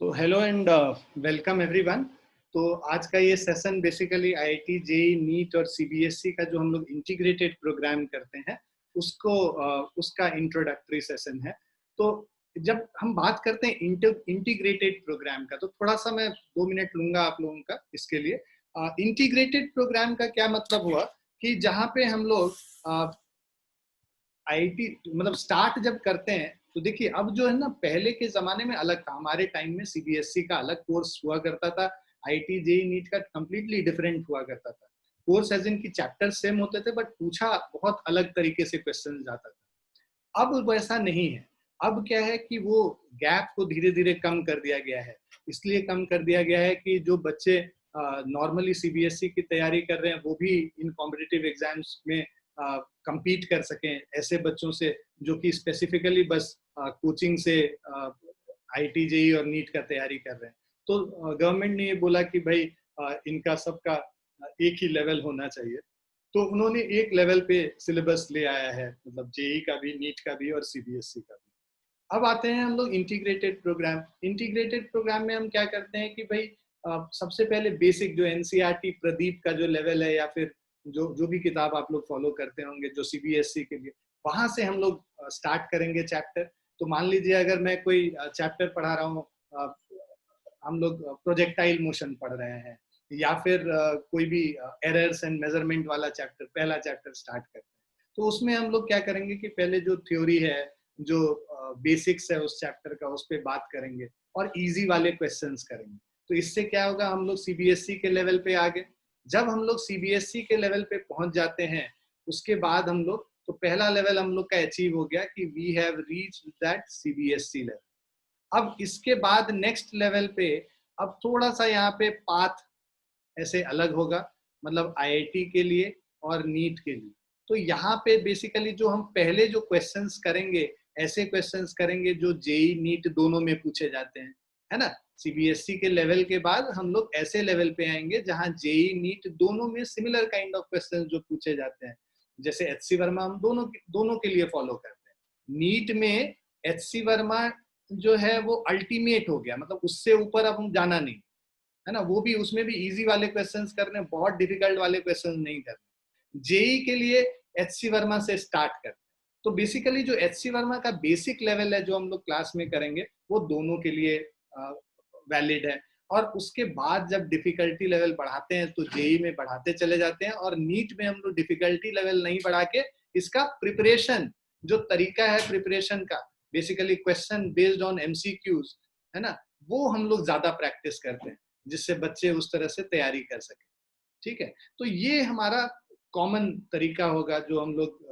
तो hello and welcome everyone. तो आज का ये session basically IIT JEE NEET और सीबीएसई का जो हम लोग इंटीग्रेटेड प्रोग्राम करते हैं उसको उसका इंट्रोडक्टरी सेशन है। तो जब हम बात करते हैं इंटीग्रेटेड प्रोग्राम का, तो थोड़ा सा मैं 2 मिनट लूंगा आप लोगों का इसके लिए। इंटीग्रेटेड प्रोग्राम का क्या मतलब हुआ कि जहाँ पे हम लोग आईआईटी मतलब स्टार्ट जब करते हैं, तो देखिए अब जो है ना, पहले के जमाने में अलग था। हमारे टाइम में सीबीएसई का अलग कोर्स हुआ करता था, आईआईटी जेईई नीट का कंप्लीटली डिफरेंट हुआ करता था। कोर्स एज इन की चैप्टर सेम होते थे, बट पूछा बहुत अलग तरीके से क्वेश्चन जाता था। अब वैसा नहीं है। अब क्या है कि वो गैप को धीरे धीरे कम कर दिया गया है। इसलिए कम कर दिया गया है कि जो बच्चे नॉर्मली सीबीएसई की तैयारी कर रहे हैं वो भी इन कॉम्पिटिटिव एग्जाम्स में compete कर सकें ऐसे बच्चों से जो कि स्पेसिफिकली बस कोचिंग से आईआईटी जेईई और नीट का तैयारी कर रहे हैं। तो गवर्नमेंट ने ये बोला कि भाई इनका सबका एक ही लेवल होना चाहिए। तो उन्होंने एक लेवल पे सिलेबस ले आया है, मतलब जेईई का भी, नीट का भी और सीबीएसई का भी। अब आते हैं हम लोग इंटीग्रेटेड प्रोग्राम। इंटीग्रेटेड प्रोग्राम में हम क्या करते हैं कि भाई सबसे पहले बेसिक जो एनसीईआरटी प्रदीप का जो लेवल है, या फिर जो जो भी किताब आप लोग फॉलो करते होंगे जो सीबीएसई के लिए, वहां से हम लोग स्टार्ट करेंगे चैप्टर। तो मान लीजिए अगर मैं कोई चैप्टर पढ़ा रहा हूँ, हम लोग प्रोजेक्टाइल मोशन पढ़ रहे हैं, या फिर कोई भी एरर्स एंड मेजरमेंट वाला चैप्टर, पहला चैप्टर स्टार्ट करते हैं, तो उसमें हम लोग क्या करेंगे कि पहले जो थ्योरी है, जो बेसिक्स है उस चैप्टर का, उस पर बात करेंगे और इजी वाले क्वेश्चंस करेंगे। तो इससे क्या होगा, हम लोग सीबीएसई के लेवल पे आ गए। जब हम लोग सीबीएसई के लेवल पे पहुंच जाते हैं, उसके बाद हम लोग, तो पहला लेवल हम लोग का अचीव हो गया कि we have reached that CBSE level. अब इसके बाद नेक्स्ट लेवल पे अब थोड़ा सा यहाँ पे पाथ ऐसे अलग होगा, मतलब आईआईटी के लिए और नीट के लिए। तो यहाँ पे बेसिकली जो हम पहले जो क्वेश्चंस करेंगे, ऐसे क्वेश्चंस करेंगे जो जेईई नीट दोनों में पूछे जाते हैं, है ना। सीबीएसई के लेवल के बाद हम लोग ऐसे लेवल पे आएंगे जहाँ जेईई नीट दोनों में सिमिलर काइंड ऑफ क्वेश्चंस जो पूछे जाते हैं। जैसे एचसी वर्मा हम दोनों के लिए फॉलो करते हैं। नीट में एचसी वर्मा जो है वो अल्टीमेट हो गया, मतलब उससे ऊपर अब हम जाना नहीं, है ना। वो भी, उसमें भी इजी वाले क्वेश्चंस करने, बहुत डिफिकल्ट वाले क्वेश्चंस नहीं करने। जेईई के लिए एचसी वर्मा से स्टार्ट करते हैं। तो बेसिकली जो एचसी वर्मा का बेसिक लेवल है जो हम लोग क्लास में करेंगे, वो दोनों के लिए वैलिड है। और उसके बाद जब डिफिकल्टी लेवल बढ़ाते हैं तो जेईई में बढ़ाते चले जाते हैं, और नीट में हम लोग डिफिकल्टी लेवल नहीं बढ़ा के इसका प्रिपरेशन, जो तरीका है प्रिपरेशन का, basically question based on MCQs, है ना, वो हम लोग ज्यादा प्रैक्टिस करते हैं जिससे बच्चे उस तरह से तैयारी कर सके। ठीक है, तो ये हमारा कॉमन तरीका होगा जो हम लोग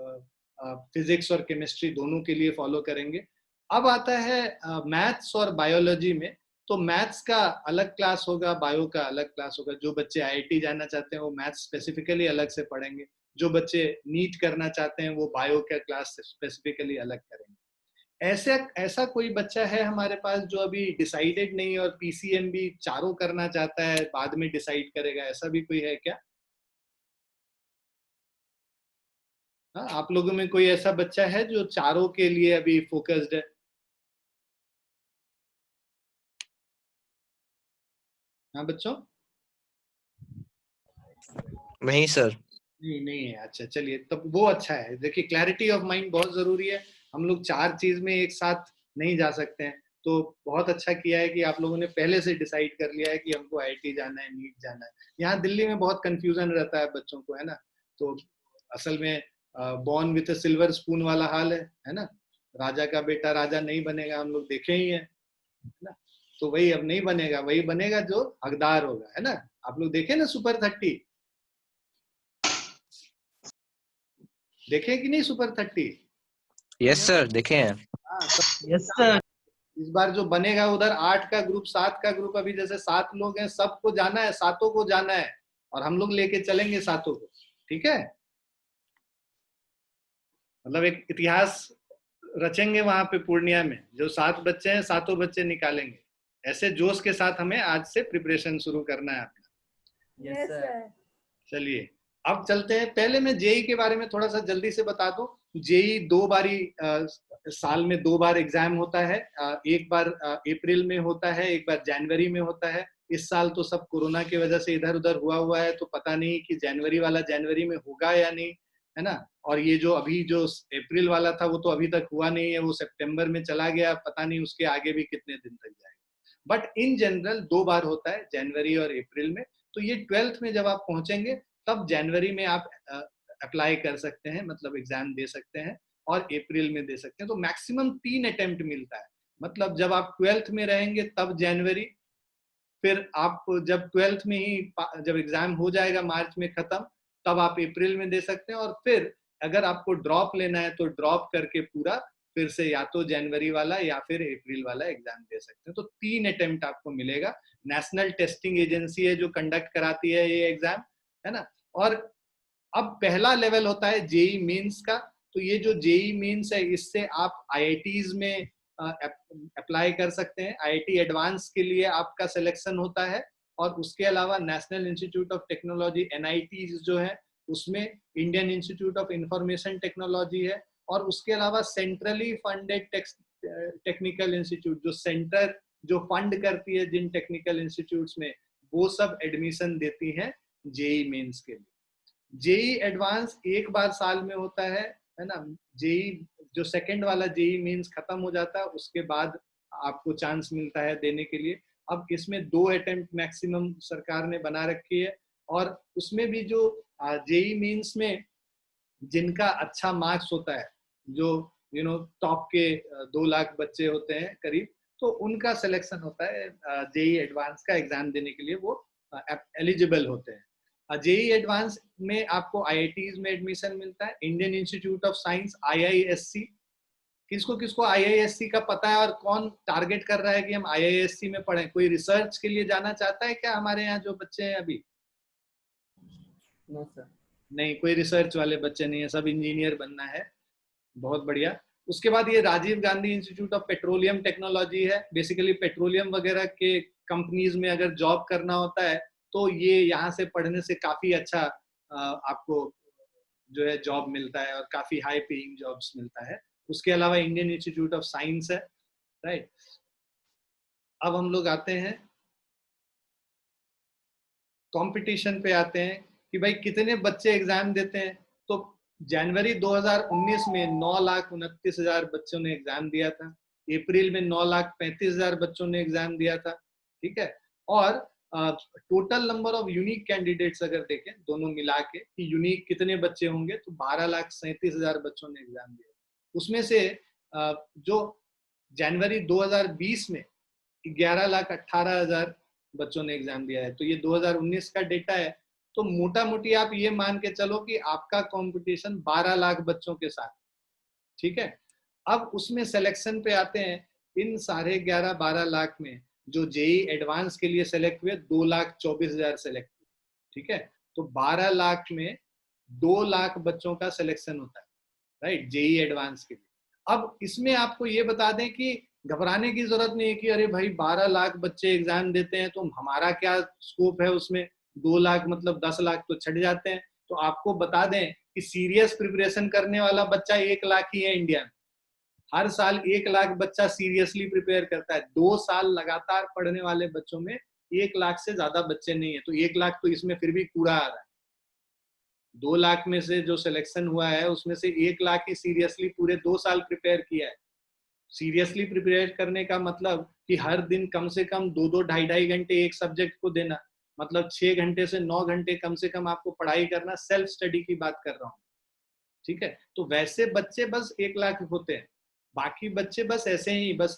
फिजिक्स और केमिस्ट्री दोनों के लिए फॉलो करेंगे। अब आता है मैथ्स और बायोलॉजी में। तो मैथ्स का अलग क्लास होगा, बायो का अलग क्लास होगा। जो बच्चे आईआईटी जाना चाहते हैं वो मैथ्स स्पेसिफिकली अलग से पढ़ेंगे, जो बच्चे नीट करना चाहते हैं वो बायो का क्लास स्पेसिफिकली अलग करेंगे। ऐसा ऐसा कोई बच्चा है हमारे पास जो अभी डिसाइडेड नहीं और पीसीएम भी चारों करना चाहता है, बाद में डिसाइड करेगा, ऐसा भी कोई है क्या? हाँ, आप लोगों में कोई ऐसा बच्चा है जो चारों के लिए अभी फोकस्ड है? हाँ बच्चों? नहीं सर। नहीं, नहीं है। अच्छा, चलिए तब वो अच्छा है। देखिए, क्लैरिटी ऑफ माइंड बहुत जरूरी है। हम लोग चार चीज में एक साथ नहीं जा सकते हैं। तो बहुत अच्छा किया है कि आप लोगों ने पहले से डिसाइड कर लिया है कि हमको आईआईटी जाना है, नीट जाना है। यहाँ दिल्ली में बहुत कंफ्यूजन रहता है बच्चों को, है ना। तो असल में बॉर्न विथ सिल्वर स्पून वाला हाल है ना। राजा का बेटा राजा नहीं बनेगा, हम लोग देखे ही है ना। तो वही अब नहीं बनेगा, वही बनेगा जो हकदार होगा, है ना। आप लोग देखे ना सुपर 30? देखे कि नहीं सुपर 30? यस सर, देखे हैं। हाँ, यस सर। इस बार जो बनेगा उधर 8 का ग्रुप, 7 का ग्रुप, अभी जैसे 7 लोग हैं, सबको जाना है, सातों को जाना है, और हम लोग लेके चलेंगे सातों को। ठीक है, मतलब एक इतिहास रचेंगे वहां पे पूर्णिया में। जो 7 बच्चे हैं, सातों बच्चे निकालेंगे। ऐसे जोश के साथ हमें आज से प्रिपरेशन शुरू करना है आपका। Yes sir. चलिए, अब चलते हैं। पहले मैं जेई के बारे में थोड़ा सा जल्दी से बता दूं। जेई 2 बारी साल में 2 बार एग्जाम होता है, एक बार अप्रैल में होता है, एक बार जनवरी में होता है। इस साल तो सब कोरोना की वजह से इधर उधर हुआ है, तो पता नहीं कि जनवरी वाला जनवरी में होगा या नहीं, है ना। और ये जो अभी जो अप्रैल वाला था वो तो अभी तक हुआ नहीं है, वो सितंबर में चला गया, पता नहीं उसके आगे भी कितने दिन तक जाएगा। बट इन जनरल 2 बार होता है, जनवरी और अप्रैल में। तो ये 12th में जब आप पहुंचेंगे तब जनवरी में आप अप्लाई कर सकते हैं, मतलब एग्जाम दे सकते हैं, और अप्रैल में दे सकते हैं। तो मैक्सिमम 3 अटेम्प्ट मिलता है। मतलब जब आप 12th में रहेंगे तब जनवरी, फिर आप जब 12th में ही जब एग्जाम हो जाएगा मार्च में खत्म, तब आप अप्रैल में दे सकते हैं। और फिर अगर आपको ड्रॉप लेना है तो ड्रॉप करके पूरा फिर से या तो जनवरी वाला या फिर अप्रैल वाला एग्जाम दे सकते हैं। तो 3 अटेम्प्ट आपको मिलेगा। नेशनल टेस्टिंग एजेंसी है जो कंडक्ट कराती है ये एग्जाम, है ना। और अब पहला लेवल होता है जेई मेंस का। तो ये जो जेई मेंस है, इससे आप आईआईटीज में अप्लाई कर सकते हैं। आईआईटी एडवांस के लिए आपका सिलेक्शन होता है, और उसके अलावा national institute of technology NIT जो है, उसमें Indian institute of information technology है, और उसके अलावा सेंट्रली फंडेड टेक्निकल इंस्टीट्यूट, जो सेंटर जो फंड करती है जिन टेक्निकल इंस्टीट्यूट्स में, वो सब एडमिशन देती हैं जेई मेंस के लिए। जेई एडवांस एक बार साल में होता है ना। जेई जो सेकंड वाला जेई मेंस खत्म हो जाता है, उसके बाद आपको चांस मिलता है देने के लिए। अब इसमें 2 अटेम्प्ट मैक्सिमम सरकार ने बना रखी है, और उसमें भी जो जेई मेंस में जिनका अच्छा मार्क्स होता है, जो टॉप के 2 लाख बच्चे होते हैं करीब, तो उनका सिलेक्शन होता है जेई एडवांस का एग्जाम देने के लिए, वो एलिजिबल होते हैं। जेई एडवांस में आपको आईआईटीज में एडमिशन मिलता है। Indian institute of science IISc, किसको किसको आईआईएससी का पता है, और कौन टारगेट कर रहा है कि हम आईआईएससी में पढ़ें? कोई रिसर्च के लिए जाना चाहता है क्या हमारे यहाँ जो बच्चे हैं अभी? No sir. नहीं, कोई रिसर्च वाले बच्चे नहीं है, सब इंजीनियर बनना है। बहुत बढ़िया। उसके बाद ये Rajiv Gandhi Institute of Petroleum Technology है। बेसिकली पेट्रोलियम वगैरह के कंपनीज में अगर जॉब करना होता है तो ये यहाँ से पढ़ने से काफी अच्छा आपको जो है जॉब मिलता है, और काफी हाई पेइंग जॉब्स मिलता है। उसके अलावा इंडियन इंस्टीट्यूट ऑफ साइंस है, राइट। अब हम लोग आते हैं कंपटीशन पे, आते हैं कि भाई कितने बच्चे एग्जाम देते हैं। तो जनवरी 2019 में 9,29,000 बच्चों ने एग्जाम दिया था। अप्रैल में 9,35,000 बच्चों ने एग्जाम दिया था, ठीक है। और total number of unique candidates अगर देखें दोनों मिला के कि यूनिक कितने बच्चे होंगे, तो 12,37,000 बच्चों ने एग्जाम दिया। उसमें से जो जनवरी 2020 में 11,18,000 बच्चों ने एग्जाम दिया है। तो ये 2019 का डेटा है। तो मोटा मोटी आप ये मान के चलो कि आपका कंपटीशन 12 लाख बच्चों के साथ, ठीक है। अब उसमें सिलेक्शन पे आते हैं। इन साढ़े 11-12 लाख में जो जेई एडवांस के लिए सेलेक्ट हुए 2,24,000 सेलेक्ट हुए, ठीक है। तो 12 लाख में 2 लाख बच्चों का सिलेक्शन होता है, राइट, जेई एडवांस के लिए। अब इसमें आपको ये बता दें कि घबराने की जरूरत नहीं है कि अरे भाई 12 लाख बच्चे एग्जाम देते हैं तो हमारा क्या स्कोप है उसमें, 2 लाख मतलब 10 लाख तो छट जाते हैं। तो आपको बता दें कि सीरियस प्रिपरेशन करने वाला बच्चा 1 लाख ही है इंडिया में। हर साल 1 लाख बच्चा सीरियसली प्रिपेयर करता है। 2 साल लगातार पढ़ने वाले बच्चों में 1 लाख से ज्यादा बच्चे नहीं है। तो 1 लाख तो इसमें फिर भी कूड़ा आ रहा है। 2 लाख में से जो सिलेक्शन हुआ है उसमें से 1 लाख ही सीरियसली पूरे 2 साल प्रिपेयर किया है। सीरियसली प्रिपेयर करने का मतलब कि हर दिन कम से कम 2-2 ढाई-ढाई घंटे एक सब्जेक्ट को देना, मतलब 6 घंटे से 9 घंटे कम से कम आपको पढ़ाई करना। सेल्फ स्टडी की बात कर रहा हूँ, ठीक है। तो वैसे बच्चे बस 1 लाख होते हैं। बाकी बच्चे बस ऐसे ही, बस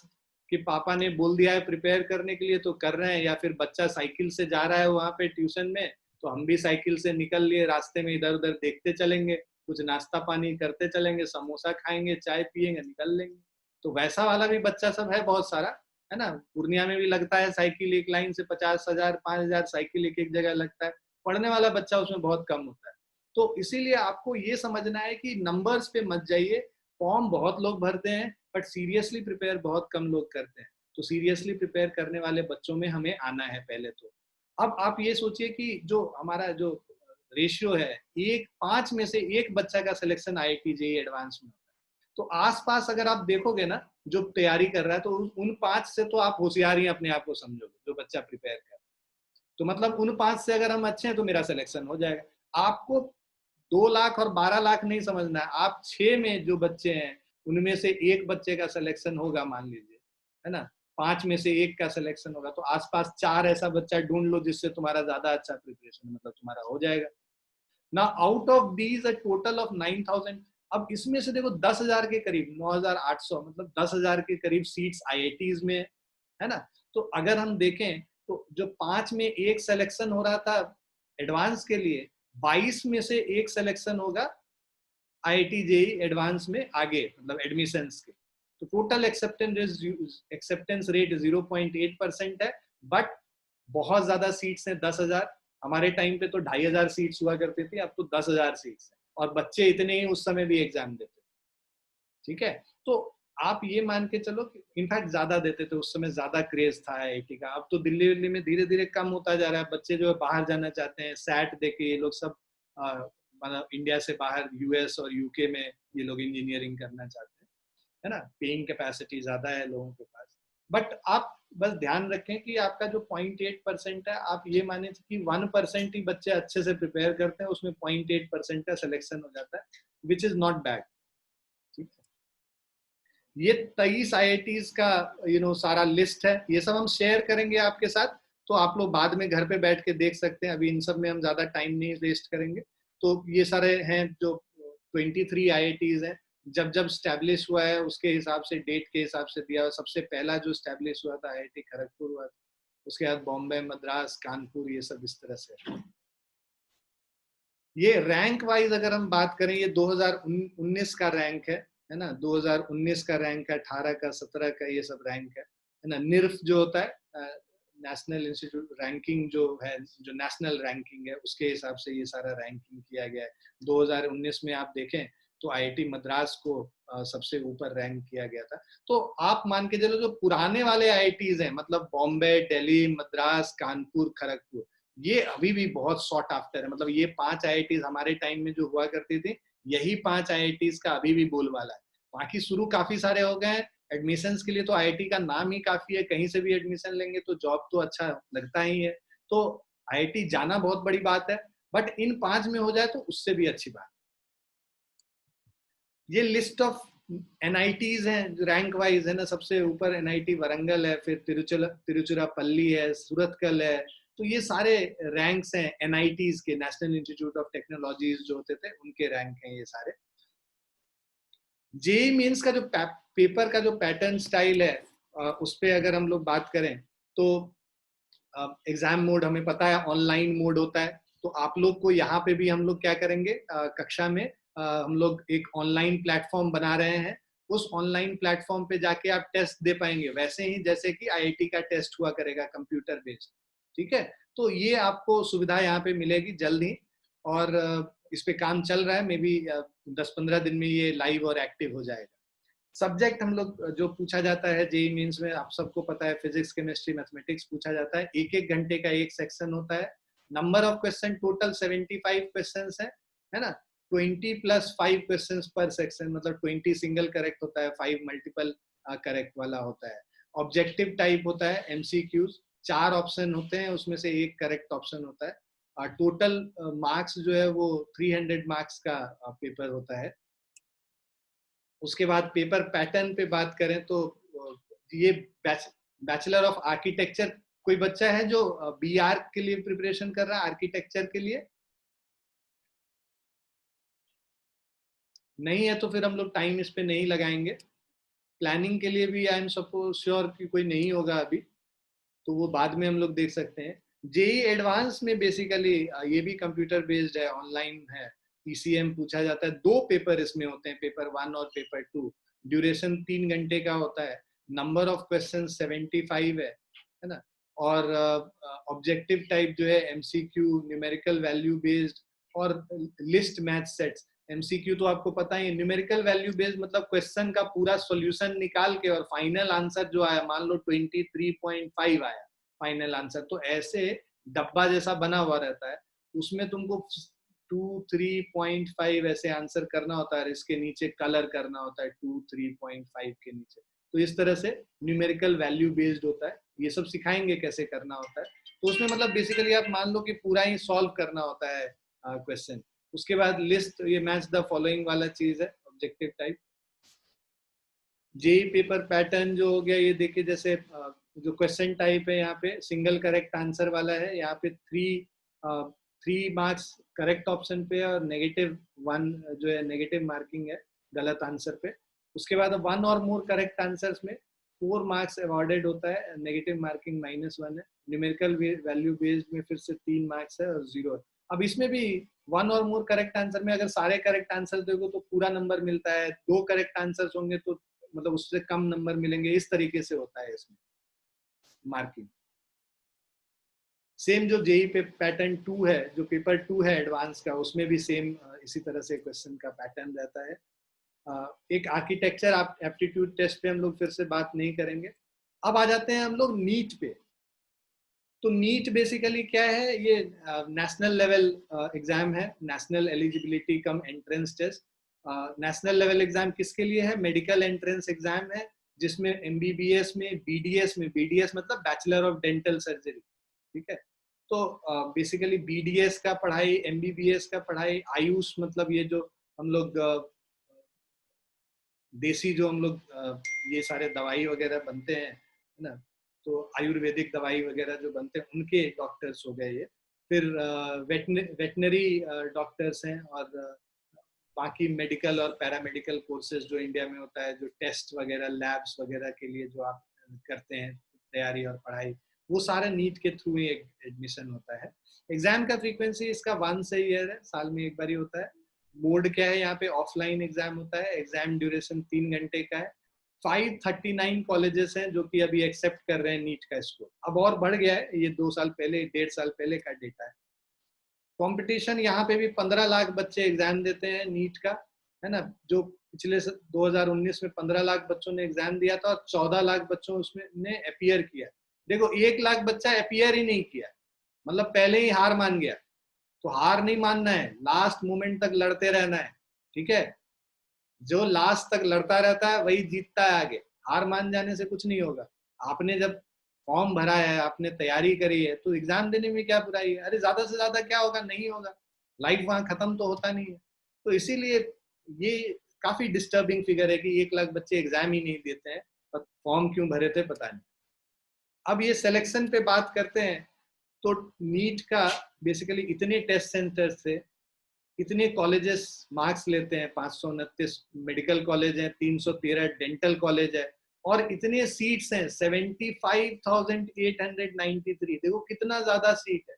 कि पापा ने बोल दिया है प्रिपेयर करने के लिए तो कर रहे हैं, या फिर बच्चा साइकिल से जा रहा है वहां पे ट्यूशन में, तो हम भी साइकिल से निकल लिए, रास्ते में इधर उधर देखते चलेंगे, कुछ नाश्ता पानी करते चलेंगे, समोसा खाएंगे, चाय पियेंगे, निकल लेंगे। तो वैसा वाला भी बच्चा सब है बहुत सारा, है ना। पूर्णिया में भी लगता है साइकिल एक लाइन से 50,000 5,000 साइकिल एक एक जगह लगता है। पढ़ने वाला बच्चा उसमें बहुत कम होता है। तो इसीलिए आपको ये समझना है कि नंबर्स पे मत जाइए। फॉर्म बहुत लोग भरते हैं बट सीरियसली प्रिपेयर बहुत कम लोग करते हैं। तो सीरियसली प्रिपेयर करने वाले बच्चों में हमें आना है पहले तो। अब आप ये सोचिए कि जो हमारा जो रेशियो है, 5 में से 1 बच्चा का सिलेक्शन आईआईटी जेईई एडवांस में होता है। तो आसपास अगर आप देखोगे ना जो तैयारी कर रहा है, तो उन 5 से तो आप होशियार ही अपने आप को समझोगे, जो बच्चा प्रिपेयर कर। तो मतलब उन 5 से अगर हम अच्छे हैं तो मेरा सिलेक्शन हो जाएगा। आपको 2 लाख और 12 लाख नहीं समझना है, आप 6 में जो बच्चे हैं उनमें से एक बच्चे का सिलेक्शन होगा मान लीजिए, है ना, 5 में से एक का सिलेक्शन होगा, तो आसपास 4 ऐसा बच्चा ढूंढ लो जिससे तुम्हारा ज्यादा अच्छा प्रिपरेशन मतलब तुम्हारा हो जाएगा ना। Out of these a total of 9,000, अब इसमें से देखो 10,000 के करीब 9,800 मतलब 10,000 के करीब सीट्स आईआईटीज में है ना। तो अगर हम देखें तो जो 5 में एक सिलेक्शन हो रहा था एडवांस के लिए, 22 में से एक सिलेक्शन होगा आईआईटी जेई एडवांस में आगे मतलब एडमिशंस के। तो टोटल एक्सेप्टेंस रेट 0.8% है, बट बहुत ज्यादा सीट्स हैं 10,000। हमारे टाइम पे तो 2,500 सीट्स हुआ करती थी, अब तो 10,000 सीट्स है और बच्चे इतने ही उस समय भी एग्जाम देते थे। ठीक है, तो आप ये मान के चलो कि इनफैक्ट ज्यादा देते थे उस समय, ज्यादा क्रेज था आईआईटी का। अब तो दिल्ली विल्ली में धीरे धीरे कम होता जा रहा है, बच्चे जो है बाहर जाना चाहते हैं, सैट देके ये लोग सब मतलब इंडिया से बाहर यूएस और यूके में ये लोग इंजीनियरिंग करना चाहते हैं, है ना। पेइंग कैपेसिटी ज्यादा है लोगों के पास। बट आप बस ध्यान रखें कि आपका जो 0.8% है, आप ये माने कि 1% ही बच्चे अच्छे से प्रिपेयर करते हैं, उसमें 0.8% का सिलेक्शन हो जाता है, विच इज नॉट बैड। ठीक है, ये 23 आईआईटीज का सारा लिस्ट है, ये सब हम शेयर करेंगे आपके साथ, तो आप लोग बाद में घर पे बैठ के देख सकते हैं। अभी इन सब में हम ज्यादा टाइम नहीं वेस्ट करेंगे। तो ये सारे हैं जो 23 आईआईटीज हैं, जब जब स्टैब्लिश हुआ है उसके हिसाब से, डेट के हिसाब से दिया। सबसे पहला जो स्टैब्लिश हुआ था आईआईटी खड़गपुर हुआ था, उसके बाद बॉम्बे, मद्रास, कानपुर, ये सब इस तरह से। ये रैंक वाइज अगर हम बात करें, ये 2019 का रैंक है ना, 2019 का रैंक है, 18 का, 17 का, ये सब रैंक है ना। निर्फ जो होता है नेशनल इंस्टीट्यूट रैंकिंग जो है, जो नेशनल रैंकिंग है, उसके हिसाब से ये सारा रैंकिंग किया गया है। 2019 में आप देखें तो आईआईटी मद्रास को सबसे ऊपर रैंक किया गया था। तो आप मान के चलो जो पुराने वाले आईआईटीज हैं, मतलब बॉम्बे, दिल्ली, मद्रास, कानपुर, खड़गपुर, ये अभी भी बहुत सॉट आफ्टर है। मतलब ये 5 आईआईटीज हमारे टाइम में जो हुआ करती थी, यही 5 आईआईटीज का अभी भी बोलबाला है। बाकी शुरू काफी सारे हो गए हैं एडमिशंस के लिए, तो आईआईटी का नाम ही काफी है, कहीं से भी एडमिशन लेंगे तो जॉब तो अच्छा लगता ही है। तो आईआईटी जाना बहुत बड़ी बात है, बट इन 5 में हो जाए तो उससे भी अच्छी बात। ये लिस्ट ऑफ एनआईटीज हैं रैंक वाइज, है ना। सबसे ऊपर एनआईटी वरंगल है, फिर तिरुचिरापल्ली है, सूरतकल है। तो ये सारे रैंक्स हैं एनआईटीज के, नेशनल इंस्टीट्यूट ऑफ टेक्नोलॉजीज जो होते थे उनके रैंक हैं ये सारे। जेईई मेंस का जो पेपर का जो पैटर्न स्टाइल है, उस पे अगर हम लोग बात करें तो एग्जाम मोड हमें पता है ऑनलाइन मोड होता है। तो आप लोग को यहाँ पे भी हम लोग क्या करेंगे, कक्षा में हम लोग एक ऑनलाइन प्लेटफॉर्म बना रहे हैं। उस ऑनलाइन प्लेटफॉर्म पे जाके आप टेस्ट दे पाएंगे, वैसे ही जैसे कि आईआईटी का टेस्ट हुआ करेगा कंप्यूटर बेस्ड। ठीक है, तो ये आपको सुविधा यहाँ पे मिलेगी जल्द ही, और इस पे काम चल रहा है। मे बी 10-15 दिन में ये लाइव और एक्टिव हो जाएगा। सब्जेक्ट हम लोग जो पूछा जाता है जेईई मेंस में, आप सबको पता है, फिजिक्स, केमिस्ट्री, मैथमेटिक्स पूछा जाता है। 1-1 घंटे का एक सेक्शन होता है। Number of question total 75 question है ना। 20 + 5 क्वेश्चन पर सेक्शन, मतलब 20 सिंगल करेक्ट होता है, 5 मल्टीपल करेक्ट वाला होता है। ऑब्जेक्टिव टाइप होता है, एमसीक्यूज, 4 ऑप्शन होते हैं, उसमें से एक करेक्ट ऑप्शन होता है। टोटल मार्क्स जो है वो 300 मार्क्स का पेपर होता है। उसके बाद पेपर पैटर्न पे बात करें तो ये बैचलर ऑफ आर्किटेक्चर, कोई बच्चा है जो बीआर के लिए प्रिपरेशन कर रहा है, आर्किटेक्चर के लिए? नहीं है तो फिर हम लोग टाइम इस पे नहीं लगाएंगे। प्लानिंग के लिए भी आई एम सपोज श्योर कि कोई नहीं होगा अभी, तो वो बाद में हम लोग देख सकते हैं। जेईई एडवांस में बेसिकली ये भी कंप्यूटर बेस्ड है, ऑनलाइन है। पीसीएम पूछा जाता है, 2 पेपर इसमें होते हैं, पेपर 1 और पेपर 2। ड्यूरेशन 3 घंटे का होता है। नंबर ऑफ क्वेश्चन 75 है ना। और ऑब्जेक्टिव टाइप जो है एमसीक्यू, न्यूमेरिकल वैल्यू बेस्ड, और लिस्ट मैच सेट्स। एमसीक्यू तो आपको पता ही, न्यूमेरिकल वैल्यू बेस्ड मतलब क्वेश्चन का पूरा सॉल्यूशन निकाल के और फाइनल आंसर जो आया, मान लो 23.5 आया फाइनल आंसर, तो ऐसे डब्बा जैसा बना हुआ रहता है, उसमें तुमको 2, 3.5 ऐसे आंसर करना होता है, इसके नीचे कलर करना होता है 2, 3.5 के नीचे। तो इस तरह से न्यूमेरिकल वैल्यू बेस्ड होता है, ये सब सिखाएंगे कैसे करना होता है। तो उसमें मतलब बेसिकली आप मान लो कि पूरा ही सॉल्व करना होता है क्वेश्चन। उसके बाद लिस्ट, ये मैच द फॉलोइंग वाला चीज है, objective type. JEE paper pattern जो हो गया, ये देखिए जैसे जो क्वेश्चन टाइप है यहाँ पे सिंगल करेक्ट आंसर वाला है, यहाँ पे 3 मार्क्स करेक्ट ऑप्शन पे और -1 जो है नेगेटिव मार्किंग है गलत आंसर पे। उसके बाद 1 और मोर करेक्ट आंसर्स में 4 मार्क्स अवॉर्डेड होता है, नेगेटिव मार्किंग -1 है। न्यूमेरिकल वैल्यू बेस्ड में फिर से 3 मार्क्स है और 0 है। अब इसमें भी 1 और मोर करेक्ट आंसर में अगर सारे करेक्ट आंसर देखो तो पूरा नंबर मिलता है, 2 करेक्ट आंसर्स होंगे तो मतलब उससे कम नंबर मिलेंगे, इस तरीके से होता है इसमें मार्किंग। सेम जो जेई पे पैटर्न 2 है, जो पेपर 2 है एडवांस का, उसमें भी सेम इसी तरह से क्वेश्चन का पैटर्न रहता है। एक आर्किटेक्चर एप्टीट्यूड टेस्ट पे हम लोग फिर से बात नहीं करेंगे। अब आ जाते हैं हम लोग नीट पे। तो नीट बेसिकली क्या है, ये नेशनल लेवल एग्जाम है, national eligibility cum entrance test. National level exam किसके लिए है? मेडिकल एंट्रेंस एग्जाम है, जिसमें एमबीबीएस में, बीडीएस मतलब बैचलर ऑफ डेंटल सर्जरी, ठीक है। तो बेसिकली बीडीएस का पढ़ाई, एमबीबीएस का पढ़ाई, आयुष मतलब ये जो हम लोग देसी जो हम लोग ये सारे दवाई वगैरह बनते हैं, है ना, तो आयुर्वेदिक दवाई वगैरह जो बनते हैं उनके डॉक्टर्स हो गए ये। फिर वेटनरी डॉक्टर्स हैं, और बाकी मेडिकल और पैरामेडिकल कोर्सेज जो इंडिया में होता है, जो टेस्ट वगैरह लैब्स वगैरह के लिए जो आप करते हैं तैयारी और पढ़ाई, वो सारा नीट के थ्रू ही एडमिशन होता है। एग्जाम का फ्रीक्वेंसी इसका 1 ईयर है, साल में एक बार ही होता है। मोड क्या है यहाँ पे? ऑफलाइन एग्जाम होता है। एग्जाम ड्यूरेशन 3 घंटे का है। 539 कॉलेजेस हैं जो कि अभी एक्सेप्ट कर रहे हैं नीट का स्कोर। अब और बढ़ गया है, ये 2 साल पहले, 1.5 साल पहले का डेटा है। कंपटीशन यहाँ पे भी 15 लाख बच्चे एग्जाम देते हैं नीट का, है ना। जो पिछले 2019 में 15 लाख बच्चों ने एग्जाम दिया था और 14 लाख बच्चों उसमें ने अपीयर किया। देखो 1 लाख बच्चा अपीयर ही नहीं किया, मतलब पहले ही हार मान गया। तो हार नहीं मानना है, लास्ट मोमेंट तक लड़ते रहना है, ठीक है। जो लास्ट तक लड़ता रहता है वही जीतता है आगे। हार मान जाने से कुछ नहीं होगा। आपने जब फॉर्म भरा है, आपने तैयारी करी है, तो एग्जाम देने में क्या बुराई है? अरे ज्यादा से ज्यादा क्या होगा, नहीं होगा, लाइफ वहां खत्म तो होता नहीं है। तो इसीलिए ये काफी डिस्टर्बिंग फिगर है कि 1 लाख बच्चे एग्जाम ही नहीं देते हैं, पर फॉर्म क्यों भरे थे पता नहीं। अब ये सिलेक्शन पे बात करते हैं। तो नीट का बेसिकली इतने टेस्ट सेंटर से इतने कॉलेजेस मार्क्स लेते हैं, 529 मेडिकल कॉलेज हैं, 313 डेंटल कॉलेज है, और इतने सीट्स हैं 75,893। देखो कितना ज्यादा सीट है।